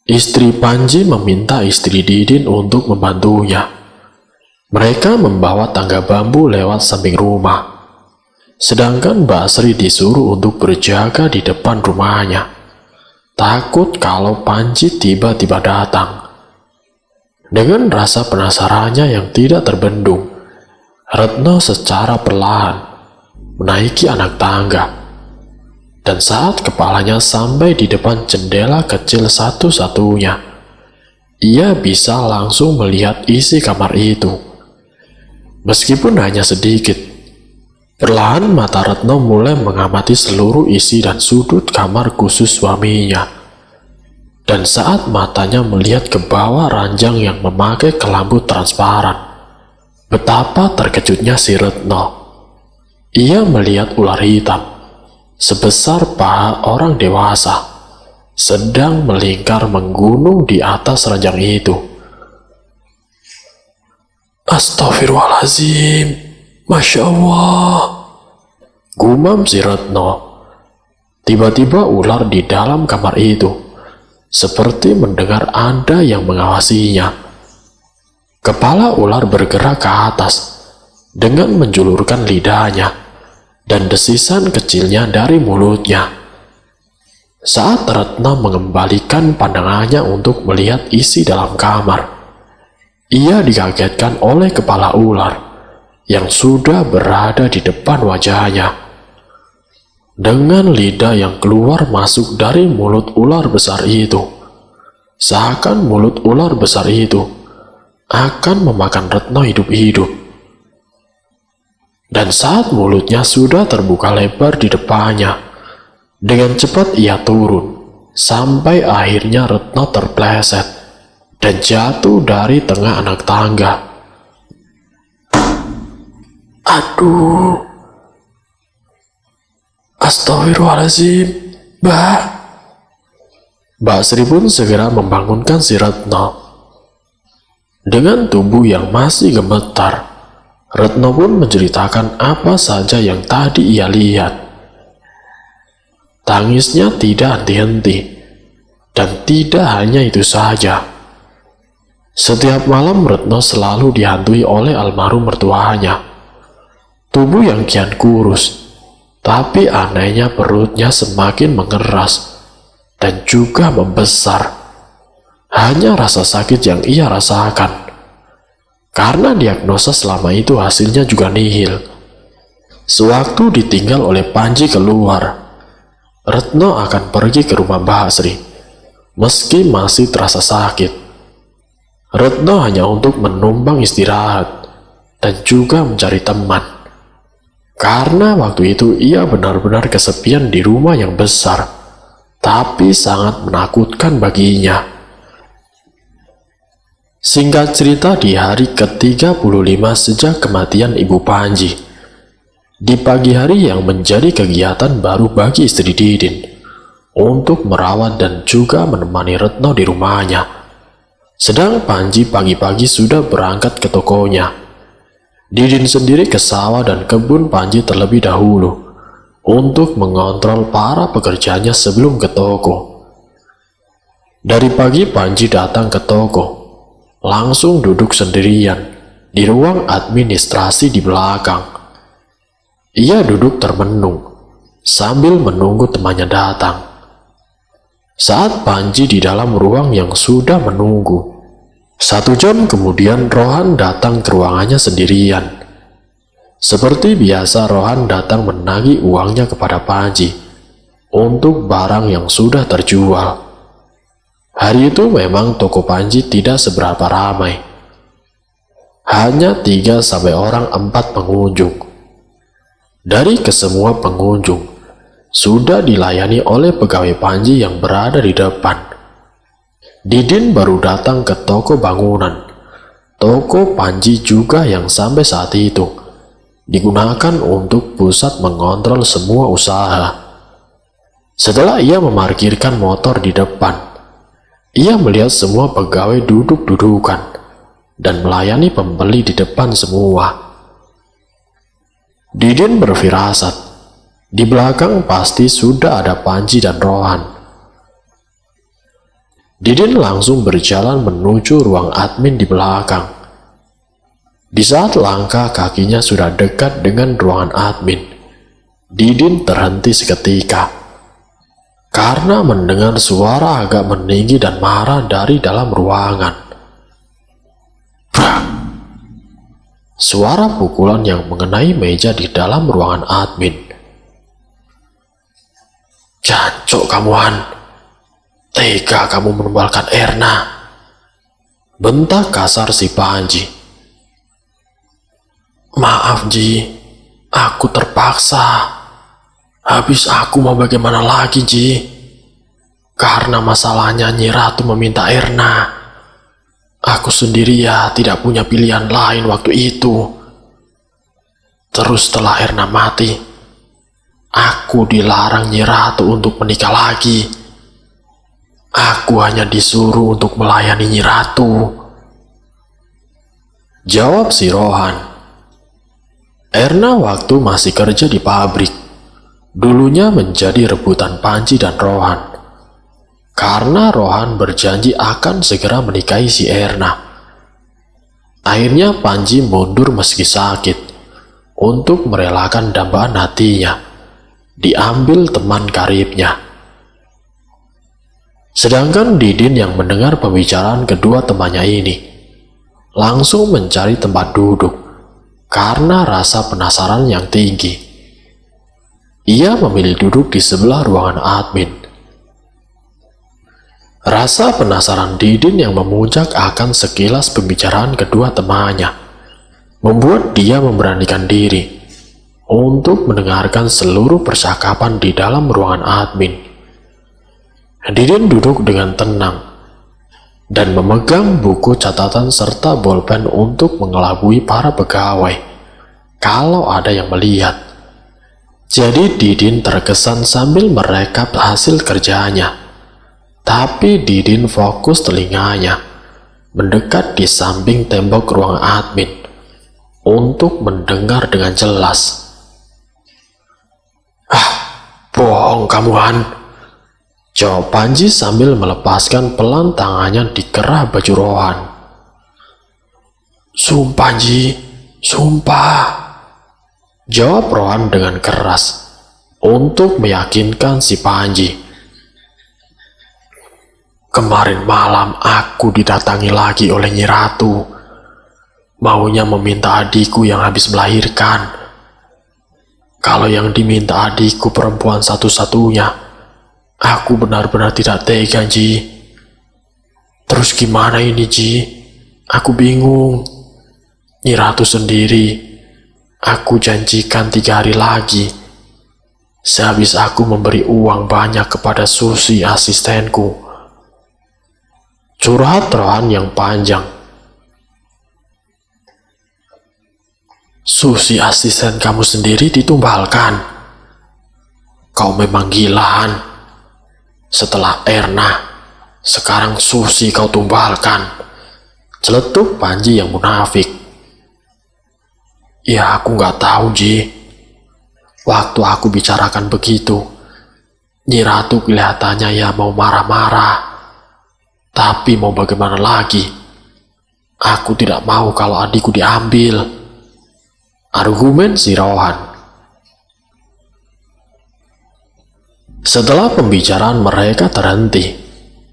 istri Panji meminta istri Didin untuk membantunya. Mereka membawa tangga bambu lewat samping rumah, sedangkan Basri disuruh untuk berjaga di depan rumahnya, takut kalau Panji tiba-tiba datang. Dengan rasa penasarannya yang tidak terbendung, Retno secara perlahan menaiki anak tangga, dan saat kepalanya sampai di depan jendela kecil satu-satunya, ia bisa langsung melihat isi kamar itu. Meskipun hanya sedikit, perlahan mata Retno mulai mengamati seluruh isi dan sudut kamar khusus suaminya. Dan saat matanya melihat ke bawah ranjang yang memakai kelambu transparan, betapa terkejutnya si Retno. Ia melihat ular hitam sebesar paha orang dewasa sedang melingkar menggunung di atas ranjang itu. Astagfirullahaladzim, Masya Allah, gumam si Retno. Tiba-tiba ular di dalam kamar itu seperti mendengar ada yang mengawasinya. Kepala ular bergerak ke atas dengan menjulurkan lidahnya dan desisan kecilnya dari mulutnya. Saat Retno mengembalikan pandangannya untuk melihat isi dalam kamar, ia dikagetkan oleh kepala ular yang sudah berada di depan wajahnya. Dengan lidah yang keluar masuk dari mulut ular besar itu, seakan mulut ular besar itu akan memakan Retno hidup-hidup. Dan saat mulutnya sudah terbuka lebar di depannya, dengan cepat ia turun, sampai akhirnya Retno terpleset dan jatuh dari tengah anak tangga. Aduh, astagfirullahaladzim, Mbak Sri pun segera membangunkan si Retno. Dengan tubuh yang masih gemetar, Retno pun menceritakan apa saja yang tadi ia lihat. Tangisnya tidak henti-henti, dan tidak hanya itu saja. Setiap malam Retno selalu dihantui oleh almarhum mertuanya. Tubuh yang kian kurus, tapi anehnya perutnya semakin mengeras dan juga membesar. Hanya rasa sakit yang ia rasakan. Karena diagnosa selama itu hasilnya juga nihil. Sewaktu ditinggal oleh Panji keluar, Retno akan pergi ke rumah Mbak Sri. Meski masih terasa sakit, Retno hanya untuk menumpang istirahat dan juga mencari teman. Karena waktu itu ia benar-benar kesepian di rumah yang besar, tapi sangat menakutkan baginya. Singkat cerita, di hari ke-35 sejak kematian Ibu Panji, di pagi hari yang menjadi kegiatan baru bagi istri Didin untuk merawat dan juga menemani Retno di rumahnya, sedang Panji pagi-pagi sudah berangkat ke tokonya. Didin sendiri ke sawah dan kebun Panji terlebih dahulu untuk mengontrol para pekerjanya sebelum ke toko. Dari pagi Panji datang ke toko, langsung duduk sendirian di ruang administrasi di belakang. Ia duduk termenung sambil menunggu temannya datang. Saat Panji di dalam ruang yang sudah menunggu, 1 jam kemudian Rohan datang ke ruangannya sendirian. Seperti biasa, Rohan datang menagih uangnya kepada Panji untuk barang yang sudah terjual. Hari itu memang toko Panji tidak seberapa ramai. Hanya 3 sampai 4 pengunjung. Dari kesemua pengunjung, sudah dilayani oleh pegawai Panji yang berada di depan. Didin baru datang ke toko bangunan. Toko Panji juga yang sampai saat itu digunakan untuk pusat mengontrol semua usaha. Setelah ia memarkirkan motor di depan, ia melihat semua pegawai duduk-dudukan dan melayani pembeli di depan semua. Didin berfirasat, di belakang pasti sudah ada Panji dan Rohan. Didin langsung berjalan menuju ruang admin di belakang. Di saat langkah kakinya sudah dekat dengan ruangan admin, Didin terhenti seketika karena mendengar suara agak meninggi dan marah dari dalam ruangan. Brak! Suara pukulan yang mengenai meja di dalam ruangan admin. Jancok kamu, Han. Tega kamu menumbalkan Erna, bentak kasar si Panji. Maaf Ji, aku terpaksa. Habis aku mau bagaimana lagi Ji? Karena masalahnya Nyi Ratu meminta Erna. Aku sendiri ya tidak punya pilihan lain waktu itu. Terus setelah Erna mati, aku dilarang Nyi Ratu untuk menikah lagi. Aku hanya disuruh untuk melayani Nyi Ratu, jawab si Rohan. Erna waktu masih kerja di pabrik, dulunya menjadi rebutan Panji dan Rohan. Karena Rohan berjanji akan segera menikahi si Erna. Akhirnya Panji mundur meski sakit untuk merelakan dambaan hatinya diambil teman karibnya. Sedangkan Didin yang mendengar pembicaraan kedua temannya ini langsung mencari tempat duduk karena rasa penasaran yang tinggi. Ia memilih duduk di sebelah ruangan admin. Rasa penasaran Didin yang memuncak akan sekilas pembicaraan kedua temannya membuat dia memberanikan diri untuk mendengarkan seluruh percakapan di dalam ruangan admin. Didin duduk dengan tenang dan memegang buku catatan serta bolpen untuk mengelabui para pegawai kalau ada yang melihat. Jadi Didin terkesan sambil merekap hasil kerjanya, tapi Didin fokus telinganya mendekat di samping tembok ruang admin untuk mendengar dengan jelas. Bohong kamu, Han, jawab Panji sambil melepaskan pelan tangannya di kerah baju Rohan. Sumpah Ji, sumpah, jawab Rohan dengan keras untuk meyakinkan si Panji. Kemarin malam aku didatangi lagi oleh Nyi Ratu, maunya meminta adikku yang habis melahirkan. Kalau yang diminta adikku perempuan satu-satunya, aku benar-benar tidak tega, Ji. Terus gimana ini, Ji? Aku bingung. Nyi Ratu sendiri, aku janjikan 3 hari lagi. Sehabis aku memberi uang banyak kepada Susi asistenku. Curhat Rohan yang panjang. Susi asisten kamu sendiri ditumbalkan. Kau memang gilaan. Setelah Erna, sekarang Susi kau tumbalkan, celetuk Panji yang munafik. Ya aku nggak tahu, Ji. Waktu aku bicarakan begitu, Nyi Ratu kelihatannya ya mau marah-marah. Tapi mau bagaimana lagi? Aku tidak mau kalau adikku diambil, argumen si Rohan. Setelah pembicaraan mereka terhenti,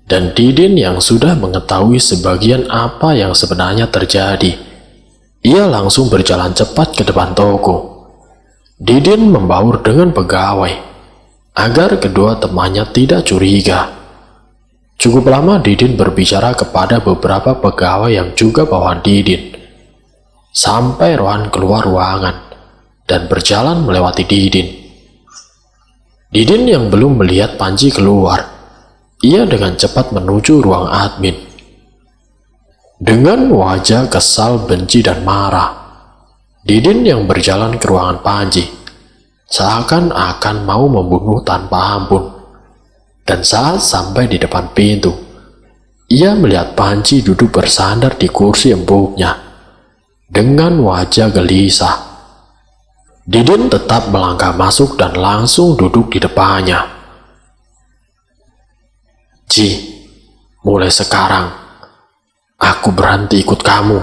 dan Didin yang sudah mengetahui sebagian apa yang sebenarnya terjadi, ia langsung berjalan cepat ke depan toko. Didin membaur dengan pegawai agar kedua temannya tidak curiga. Cukup lama Didin berbicara kepada beberapa pegawai yang juga bawahan Didin, sampai Rohan keluar ruangan dan berjalan melewati Didin. Didin yang belum melihat Panji keluar, ia dengan cepat menuju ruang admin. Dengan wajah kesal, benci, dan marah, Didin yang berjalan ke ruangan Panji, seakan-akan mau membunuh tanpa ampun. Dan saat sampai di depan pintu, ia melihat Panji duduk bersandar di kursi empuknya dengan wajah gelisah. Didin tetap melangkah masuk dan langsung duduk di depannya. Ji, mulai sekarang aku berhenti ikut kamu,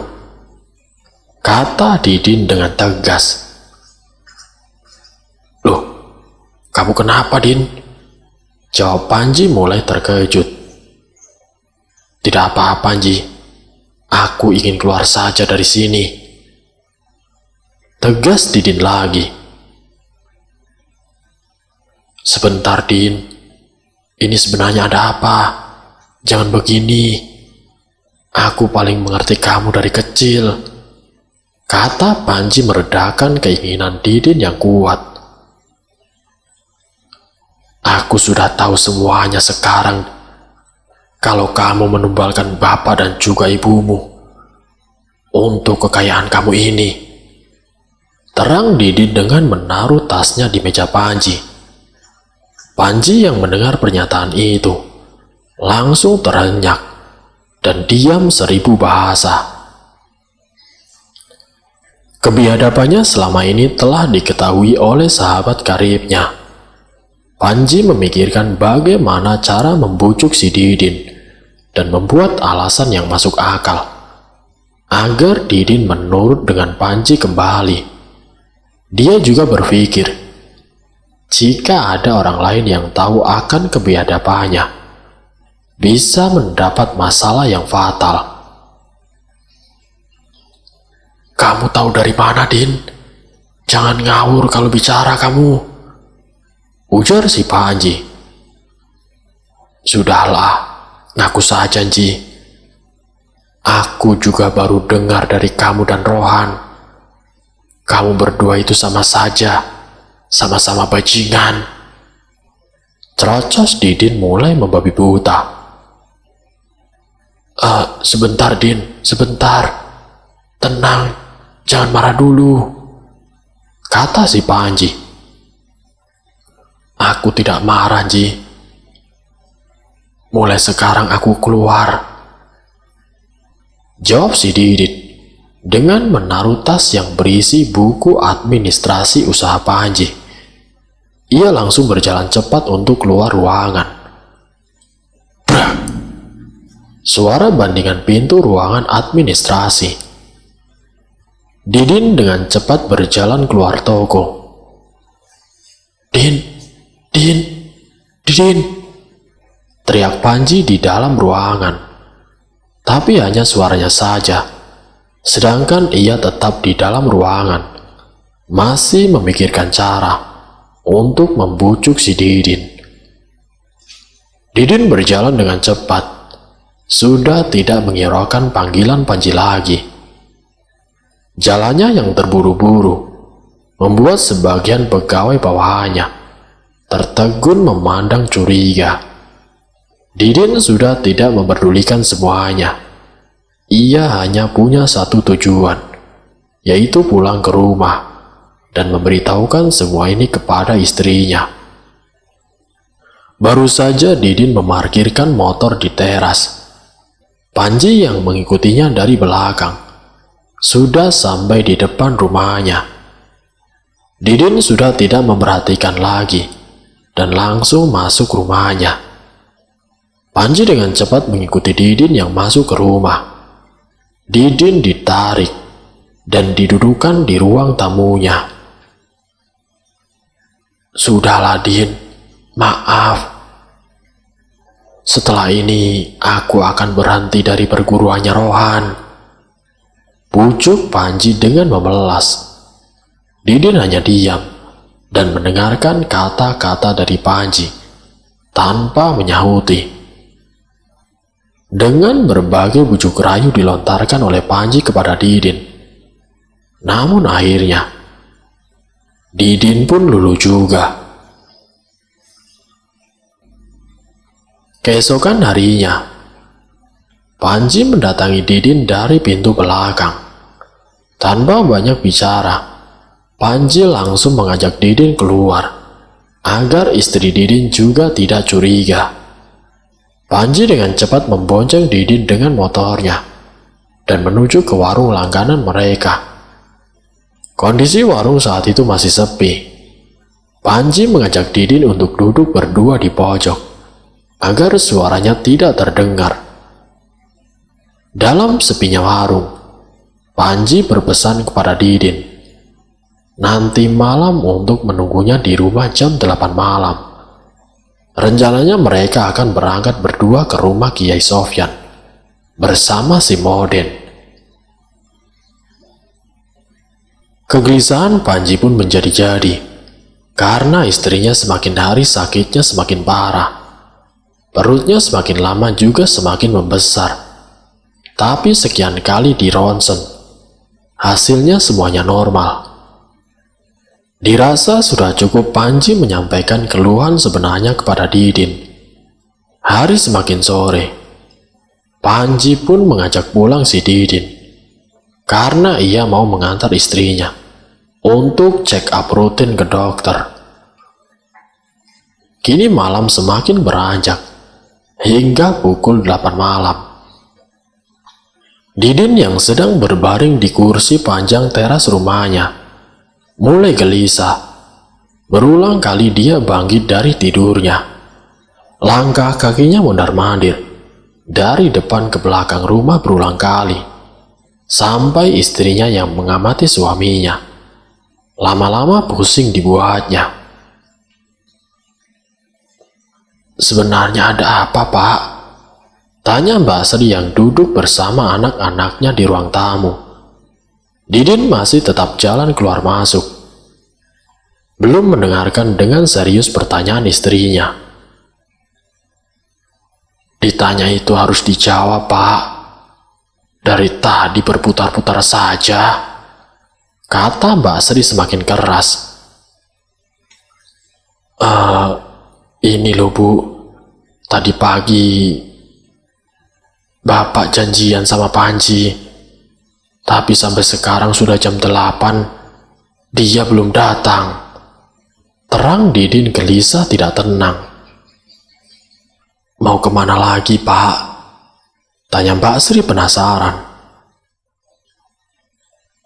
kata Didin dengan tegas. Loh, kamu kenapa, Din? Jawab Panji mulai terkejut. Tidak apa-apa, Ji. Aku ingin keluar saja dari sini, tegas Didin lagi. Sebentar, Din. Ini sebenarnya ada apa? Jangan begini. Aku paling mengerti kamu dari kecil, kata Panji meredakan keinginan Didin yang kuat. Aku sudah tahu semuanya sekarang. Kalau kamu menumbalkan bapak dan juga ibumu untuk kekayaan kamu ini, terang Didin dengan menaruh tasnya di meja Panji. Panji yang mendengar pernyataan itu langsung terenyak dan diam 1000 bahasa. Kebiadabannya selama ini telah diketahui oleh sahabat karibnya. Panji memikirkan bagaimana cara membujuk si Didin dan membuat alasan yang masuk akal agar Didin menurut dengan Panji kembali. Dia juga berpikir, jika ada orang lain yang tahu akan kebiadabannya, bisa mendapat masalah yang fatal. "Kamu tahu dari mana, Din? Jangan ngawur kalau bicara kamu," ujar si Panji. "Sudahlah, ngaku saja, Ji. Aku juga baru dengar dari kamu dan Rohan. Kamu berdua itu sama saja, sama-sama bajingan." Cerocos Didin mulai membabi buta. Sebentar, Din, sebentar. Tenang, jangan marah dulu," kata si Panji. "Aku tidak marah, Ji. Mulai sekarang aku keluar," jawab si Didin dengan menaruh tas yang berisi buku administrasi usaha Panji. Ia langsung berjalan cepat untuk keluar ruangan. Brak! Suara bandingan pintu ruangan administrasi. Didin dengan cepat berjalan keluar toko. Din, Didin, teriak Panji di dalam ruangan. Tapi hanya suaranya saja, sedangkan ia tetap di dalam ruangan, masih memikirkan cara untuk membujuk si Didin. Didin berjalan dengan cepat, sudah tidak menghiraukan panggilan Panji lagi. Jalannya yang terburu-buru membuat sebagian pegawai bawahannya tertegun memandang curiga. Didin sudah tidak memperdulikan semuanya. Ia hanya punya satu tujuan, yaitu pulang ke rumah dan memberitahukan semua ini kepada istrinya. Baru saja Didin memarkirkan motor di teras. Panji yang mengikutinya dari belakang sudah sampai di depan rumahnya. Didin sudah tidak memperhatikan lagi dan langsung masuk rumahnya. Panji dengan cepat mengikuti Didin yang masuk ke rumah. Didin ditarik dan didudukan di ruang tamunya. "Sudahlah, Din, maaf. Setelah ini aku akan berhenti dari perguruannya Rohan," pucuk Panji dengan memelas. Didin hanya diam dan mendengarkan kata-kata dari Panji tanpa menyahuti. Dengan berbagai bujuk rayu dilontarkan oleh Panji kepada Didin. Namun akhirnya Didin pun luluh juga. Keesokan harinya, Panji mendatangi Didin dari pintu belakang. Tanpa banyak bicara, Panji langsung mengajak Didin keluar, agar istri Didin juga tidak curiga. Panji dengan cepat membonceng Didin dengan motornya, dan menuju ke warung langganan mereka. Kondisi warung saat itu masih sepi. Panji mengajak Didin untuk duduk berdua di pojok, agar suaranya tidak terdengar. Dalam sepinya warung, Panji berpesan kepada Didin nanti malam untuk menunggunya di rumah jam 8 malam. Rencananya mereka akan berangkat berdua ke rumah Kiai Sofyan bersama si Moden. Kegelisahan Panji pun menjadi-jadi karena istrinya semakin hari sakitnya semakin parah. Perutnya semakin lama juga semakin membesar. Tapi sekian kali di ronsen, hasilnya semuanya normal. Dirasa sudah cukup Panji menyampaikan keluhan sebenarnya kepada Didin. Hari semakin sore, Panji pun mengajak pulang si Didin karena ia mau mengantar istrinya untuk check up rutin ke dokter. Kini malam semakin beranjak. hingga pukul 8 malam. Didin yang sedang berbaring di kursi panjang teras rumahnya mulai gelisah. Berulang kali dia bangkit dari tidurnya. Langkah kakinya mondar-mandir dari depan ke belakang rumah berulang kali, sampai istrinya yang mengamati suaminya. Lama-lama pusing dibuatnya. "Sebenarnya ada apa, Pak?" tanya Mbak Sri yang duduk bersama anak-anaknya di ruang tamu. Didin masih tetap jalan keluar masuk, belum mendengarkan dengan serius pertanyaan istrinya. "Ditanya itu harus dijawab, Pak. Dari tadi berputar-putar saja," kata Mbak Sri semakin keras. Ini loh, Bu. Tadi pagi Bapak janjian sama Panji, tapi sampai sekarang sudah jam 8, dia belum datang. Terang Didin gelisah tidak tenang. "Mau kemana lagi, Pak?" tanya Mbak Sri penasaran.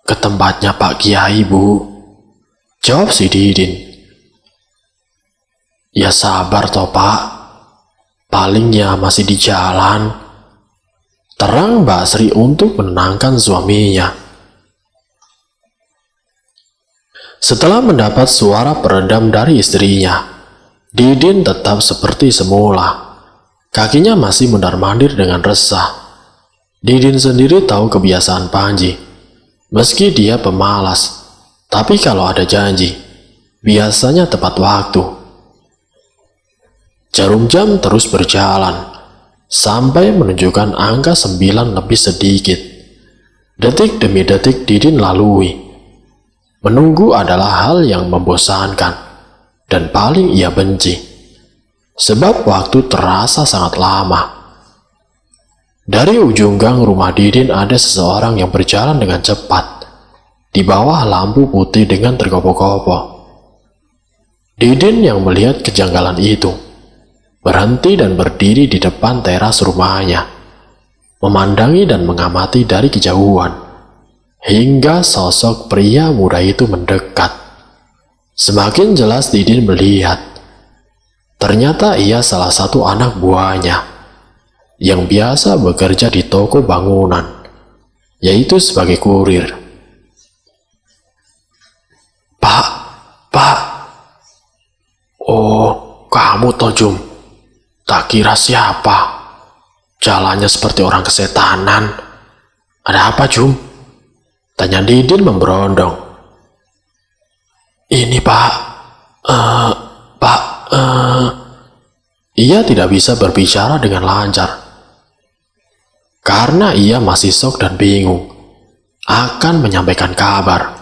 "Ke tempatnya Pak Kiai, Bu," jawab si Didin. "Ya sabar toh, Pak. Paling ya masih di jalan," terang Mbak Sri untuk menenangkan suaminya. Setelah mendapat suara peredam dari istrinya, Didin tetap seperti semula. Kakinya masih mondar-mandir dengan resah. Didin sendiri tahu kebiasaan Panji. Meski dia pemalas, tapi kalau ada janji, biasanya tepat waktu. Jarum jam terus berjalan sampai menunjukkan angka 9 lebih sedikit. Detik demi detik Didin lalui. Menunggu adalah hal yang membosankan dan paling ia benci, sebab waktu terasa sangat lama. Dari ujung gang rumah Didin ada seseorang yang berjalan dengan cepat di bawah lampu putih dengan tergopoh-gopoh. Didin yang melihat kejanggalan itu berhenti dan berdiri di depan teras rumahnya, memandangi dan mengamati dari kejauhan, hingga sosok pria muda itu mendekat. Semakin jelas Didin melihat, ternyata ia salah satu anak buahnya, yang biasa bekerja di toko bangunan, yaitu sebagai kurir. Pak, oh, kamu toh, Jum? Tak kira siapa. Jalannya seperti orang kesetanan. Ada apa, Jum? Tanya Didin memberondong. Ini, Pak. Ia tidak bisa berbicara dengan lancar, karena ia masih shock dan bingung akan menyampaikan kabar.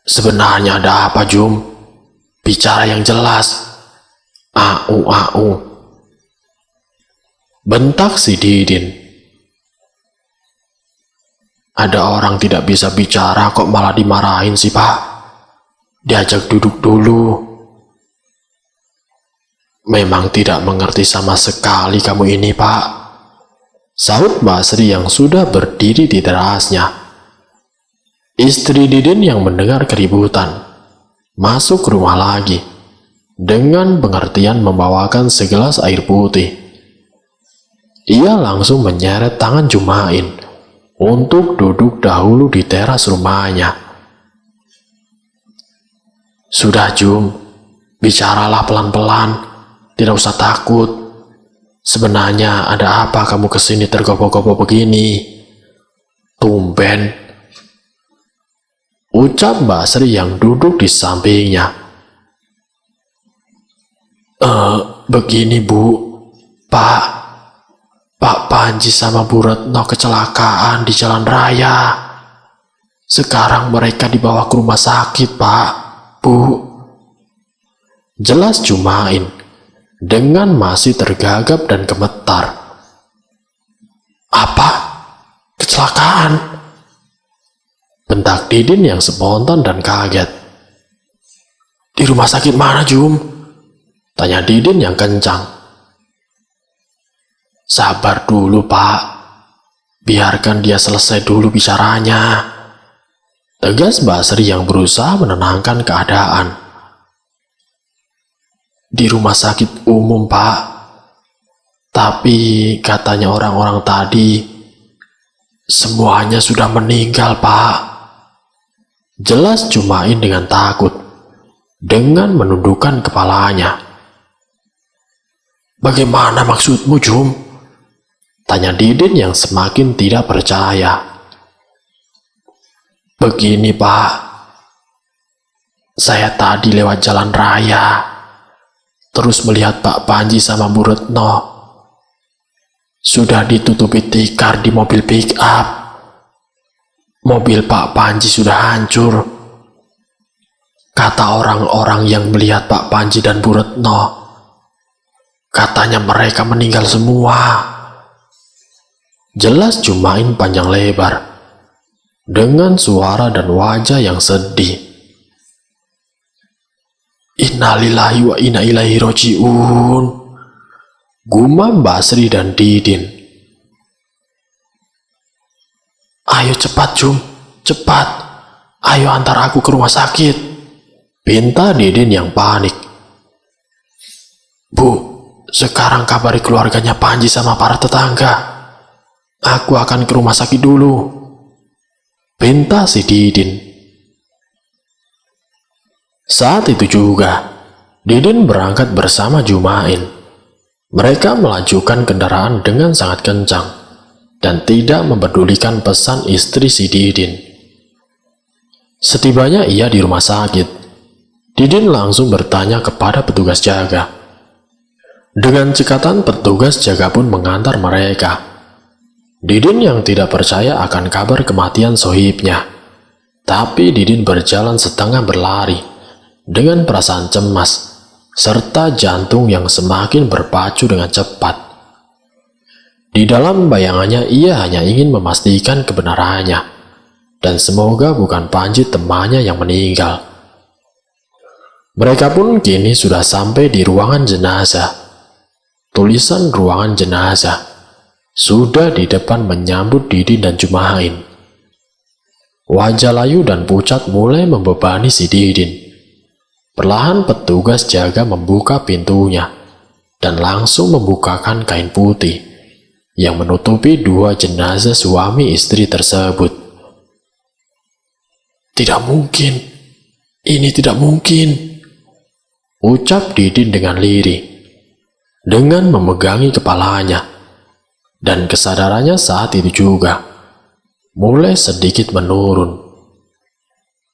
Sebenarnya ada apa, Jum? Bicara yang jelas. Bentak si Didin. Ada orang tidak bisa bicara kok malah dimarahin sih, Pak. Diajak duduk dulu. Memang tidak mengerti sama sekali kamu ini, Pak, sahut Mbak Sri yang sudah berdiri di terasnya. Istri Didin yang mendengar keributan masuk rumah lagi dengan pengertian membawakan segelas air putih. Ia langsung menyeret tangan Jumain untuk duduk dahulu di teras rumahnya. Sudah, Jum, bicaralah pelan-pelan, tidak usah takut. Sebenarnya ada apa kamu kesini tergopoh-gopoh begini? Tumben, ucap Mbak Sri yang duduk di sampingnya. Begini, Bu. Pak Panji sama Bu Retno kecelakaan di jalan raya. Sekarang mereka dibawa ke rumah sakit, Pak, Bu. Jelas Jumain dengan masih tergagap dan gemetar. Apa? Kecelakaan? Bentak Didin yang spontan dan kaget. Di rumah sakit mana, Jum? Tanya Didin yang kencang. Sabar dulu, Pak. Biarkan dia selesai dulu bicaranya. Tegas Basri yang berusaha menenangkan keadaan. Di rumah sakit umum, Pak. Tapi katanya orang-orang tadi semuanya sudah meninggal, Pak. Jelas Jumain dengan takut, dengan menundukkan kepalanya. Bagaimana maksudmu, Jum? Tanya Didin yang semakin tidak percaya. Begini, Pak. Saya tadi lewat jalan raya, terus melihat Pak Panji sama Bu Retno sudah ditutupi tikar di mobil pick up. Mobil Pak Panji sudah hancur. Kata orang-orang yang melihat Pak Panji dan Bu Retno, katanya mereka meninggal semua. Jelas Jumain panjang lebar, dengan suara dan wajah yang sedih. Innalillahi wa inna ilaihi roji'un, gumam Basri dan Didin. Ayo cepat, Jum, cepat. Ayo antar aku ke rumah sakit, pinta Didin yang panik. Bu, sekarang kabari keluarganya Panji sama para tetangga. Aku akan ke rumah sakit dulu, pinta si Didin. Saat itu juga, Didin berangkat bersama Jumain. Mereka melajukan kendaraan dengan sangat kencang dan tidak mempedulikan pesan istri si Didin. Setibanya ia di rumah sakit, Didin langsung bertanya kepada petugas jaga. Dengan cekatan petugas jaga pun mengantar mereka. Didin yang tidak percaya akan kabar kematian sohibnya. Tapi Didin berjalan setengah berlari, dengan perasaan cemas, serta jantung yang semakin berpacu dengan cepat. Di dalam bayangannya ia hanya ingin memastikan kebenarannya, dan semoga bukan Panji temannya yang meninggal. Mereka pun kini sudah sampai di ruangan jenazah. Tulisan ruangan jenazah sudah di depan menyambut Didin dan Jumain. Wajah layu dan pucat mulai membebani si Didin. Perlahan petugas jaga membuka pintunya dan langsung membukakan kain putih yang menutupi dua jenazah suami istri tersebut. Tidak mungkin, ini tidak mungkin, ucap Didin dengan lirih, dengan memegangi kepalanya. Dan kesadarannya saat itu juga mulai sedikit menurun.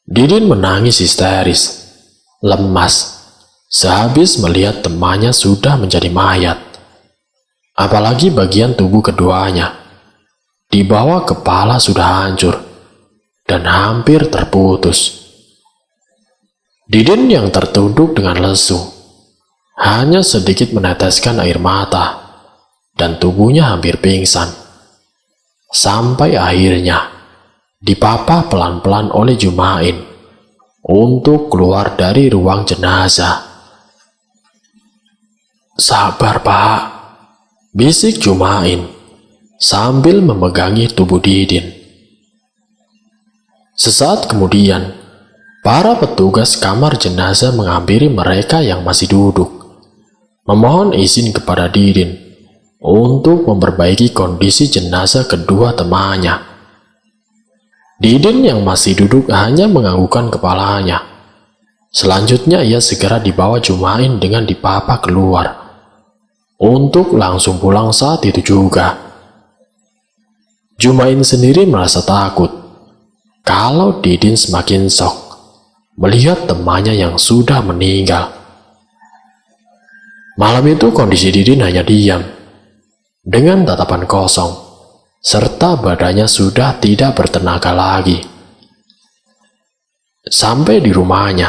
Didin menangis histeris, lemas, sehabis melihat temannya sudah menjadi mayat. Apalagi bagian tubuh keduanya, di bawah kepala sudah hancur dan hampir terputus. Didin yang tertunduk dengan lesu, hanya sedikit meneteskan air mata, dan tubuhnya hampir pingsan. Sampai akhirnya dipapa pelan-pelan oleh Jumain untuk keluar dari ruang jenazah. Sabar, Pak, bisik Jumain sambil memegangi tubuh Didin. Sesaat kemudian, para petugas kamar jenazah menghampiri mereka yang masih duduk, memohon izin kepada Didin untuk memperbaiki kondisi jenazah kedua temannya. Didin yang masih duduk hanya menganggukkan kepalanya. Selanjutnya ia segera dibawa Jumain dengan dipapa keluar untuk langsung pulang saat itu juga. Jumain sendiri merasa takut kalau Didin semakin shock melihat temannya yang sudah meninggal. Malam itu kondisi Didin hanya diam, dengan tatapan kosong, serta badannya sudah tidak bertenaga lagi. Sampai di rumahnya,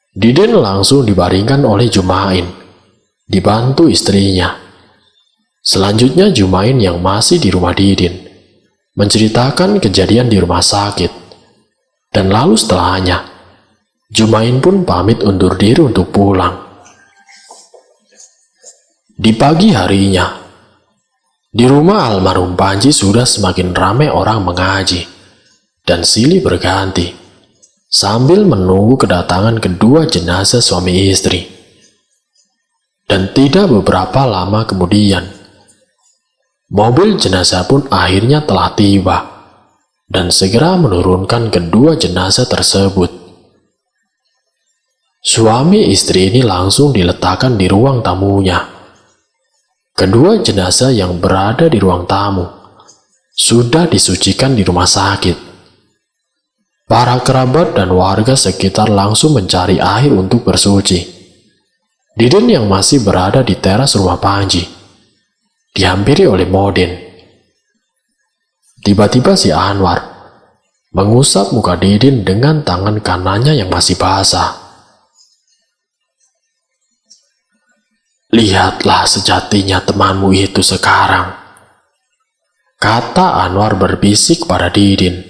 Didin langsung dibaringkan oleh Jumain, dibantu istrinya. Selanjutnya Jumain yang masih di rumah Didin menceritakan kejadian di rumah sakit, dan lalu setelahnya, Jumain pun pamit undur diri untuk pulang. Di pagi harinya, Di rumah almarhum Panji sudah semakin ramai orang mengaji dan silih berganti sambil menunggu kedatangan kedua jenazah suami istri. Dan tidak beberapa lama kemudian, mobil jenazah pun akhirnya telah tiba dan segera menurunkan kedua jenazah tersebut. Suami istri ini langsung diletakkan di ruang tamunya. Kedua jenazah yang berada di ruang tamu sudah disucikan di rumah sakit. Para kerabat dan warga sekitar langsung mencari air untuk bersuci. Didin yang masih berada di teras rumah Panji dihampiri oleh Modin. Tiba-tiba si Anwar mengusap muka Didin dengan tangan kanannya yang masih basah. "Lihatlah sejatinya temanmu itu sekarang," kata Anwar berbisik pada Didin.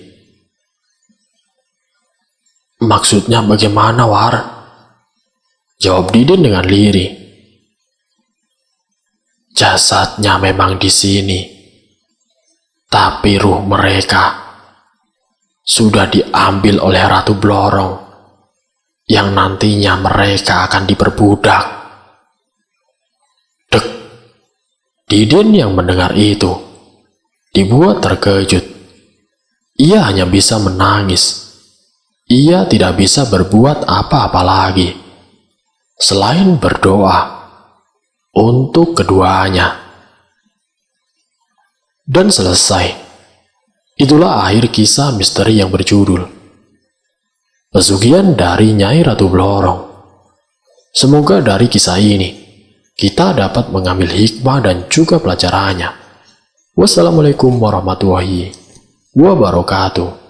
"Maksudnya bagaimana, War?" jawab Didin dengan lirih. "Jasadnya memang di sini, tapi ruh mereka sudah diambil oleh Ratu Blorong yang nantinya mereka akan diperbudak." Didin yang mendengar itu dibuat terkejut. Ia hanya bisa menangis. Ia tidak bisa berbuat apa-apa lagi selain berdoa untuk keduanya. Dan selesai. Itulah akhir kisah misteri yang berjudul Pesugihan dari Nyai Ratu Blorong. Semoga dari kisah ini kita dapat mengambil hikmah dan juga pelajarannya. Wassalamualaikum warahmatullahi wabarakatuh.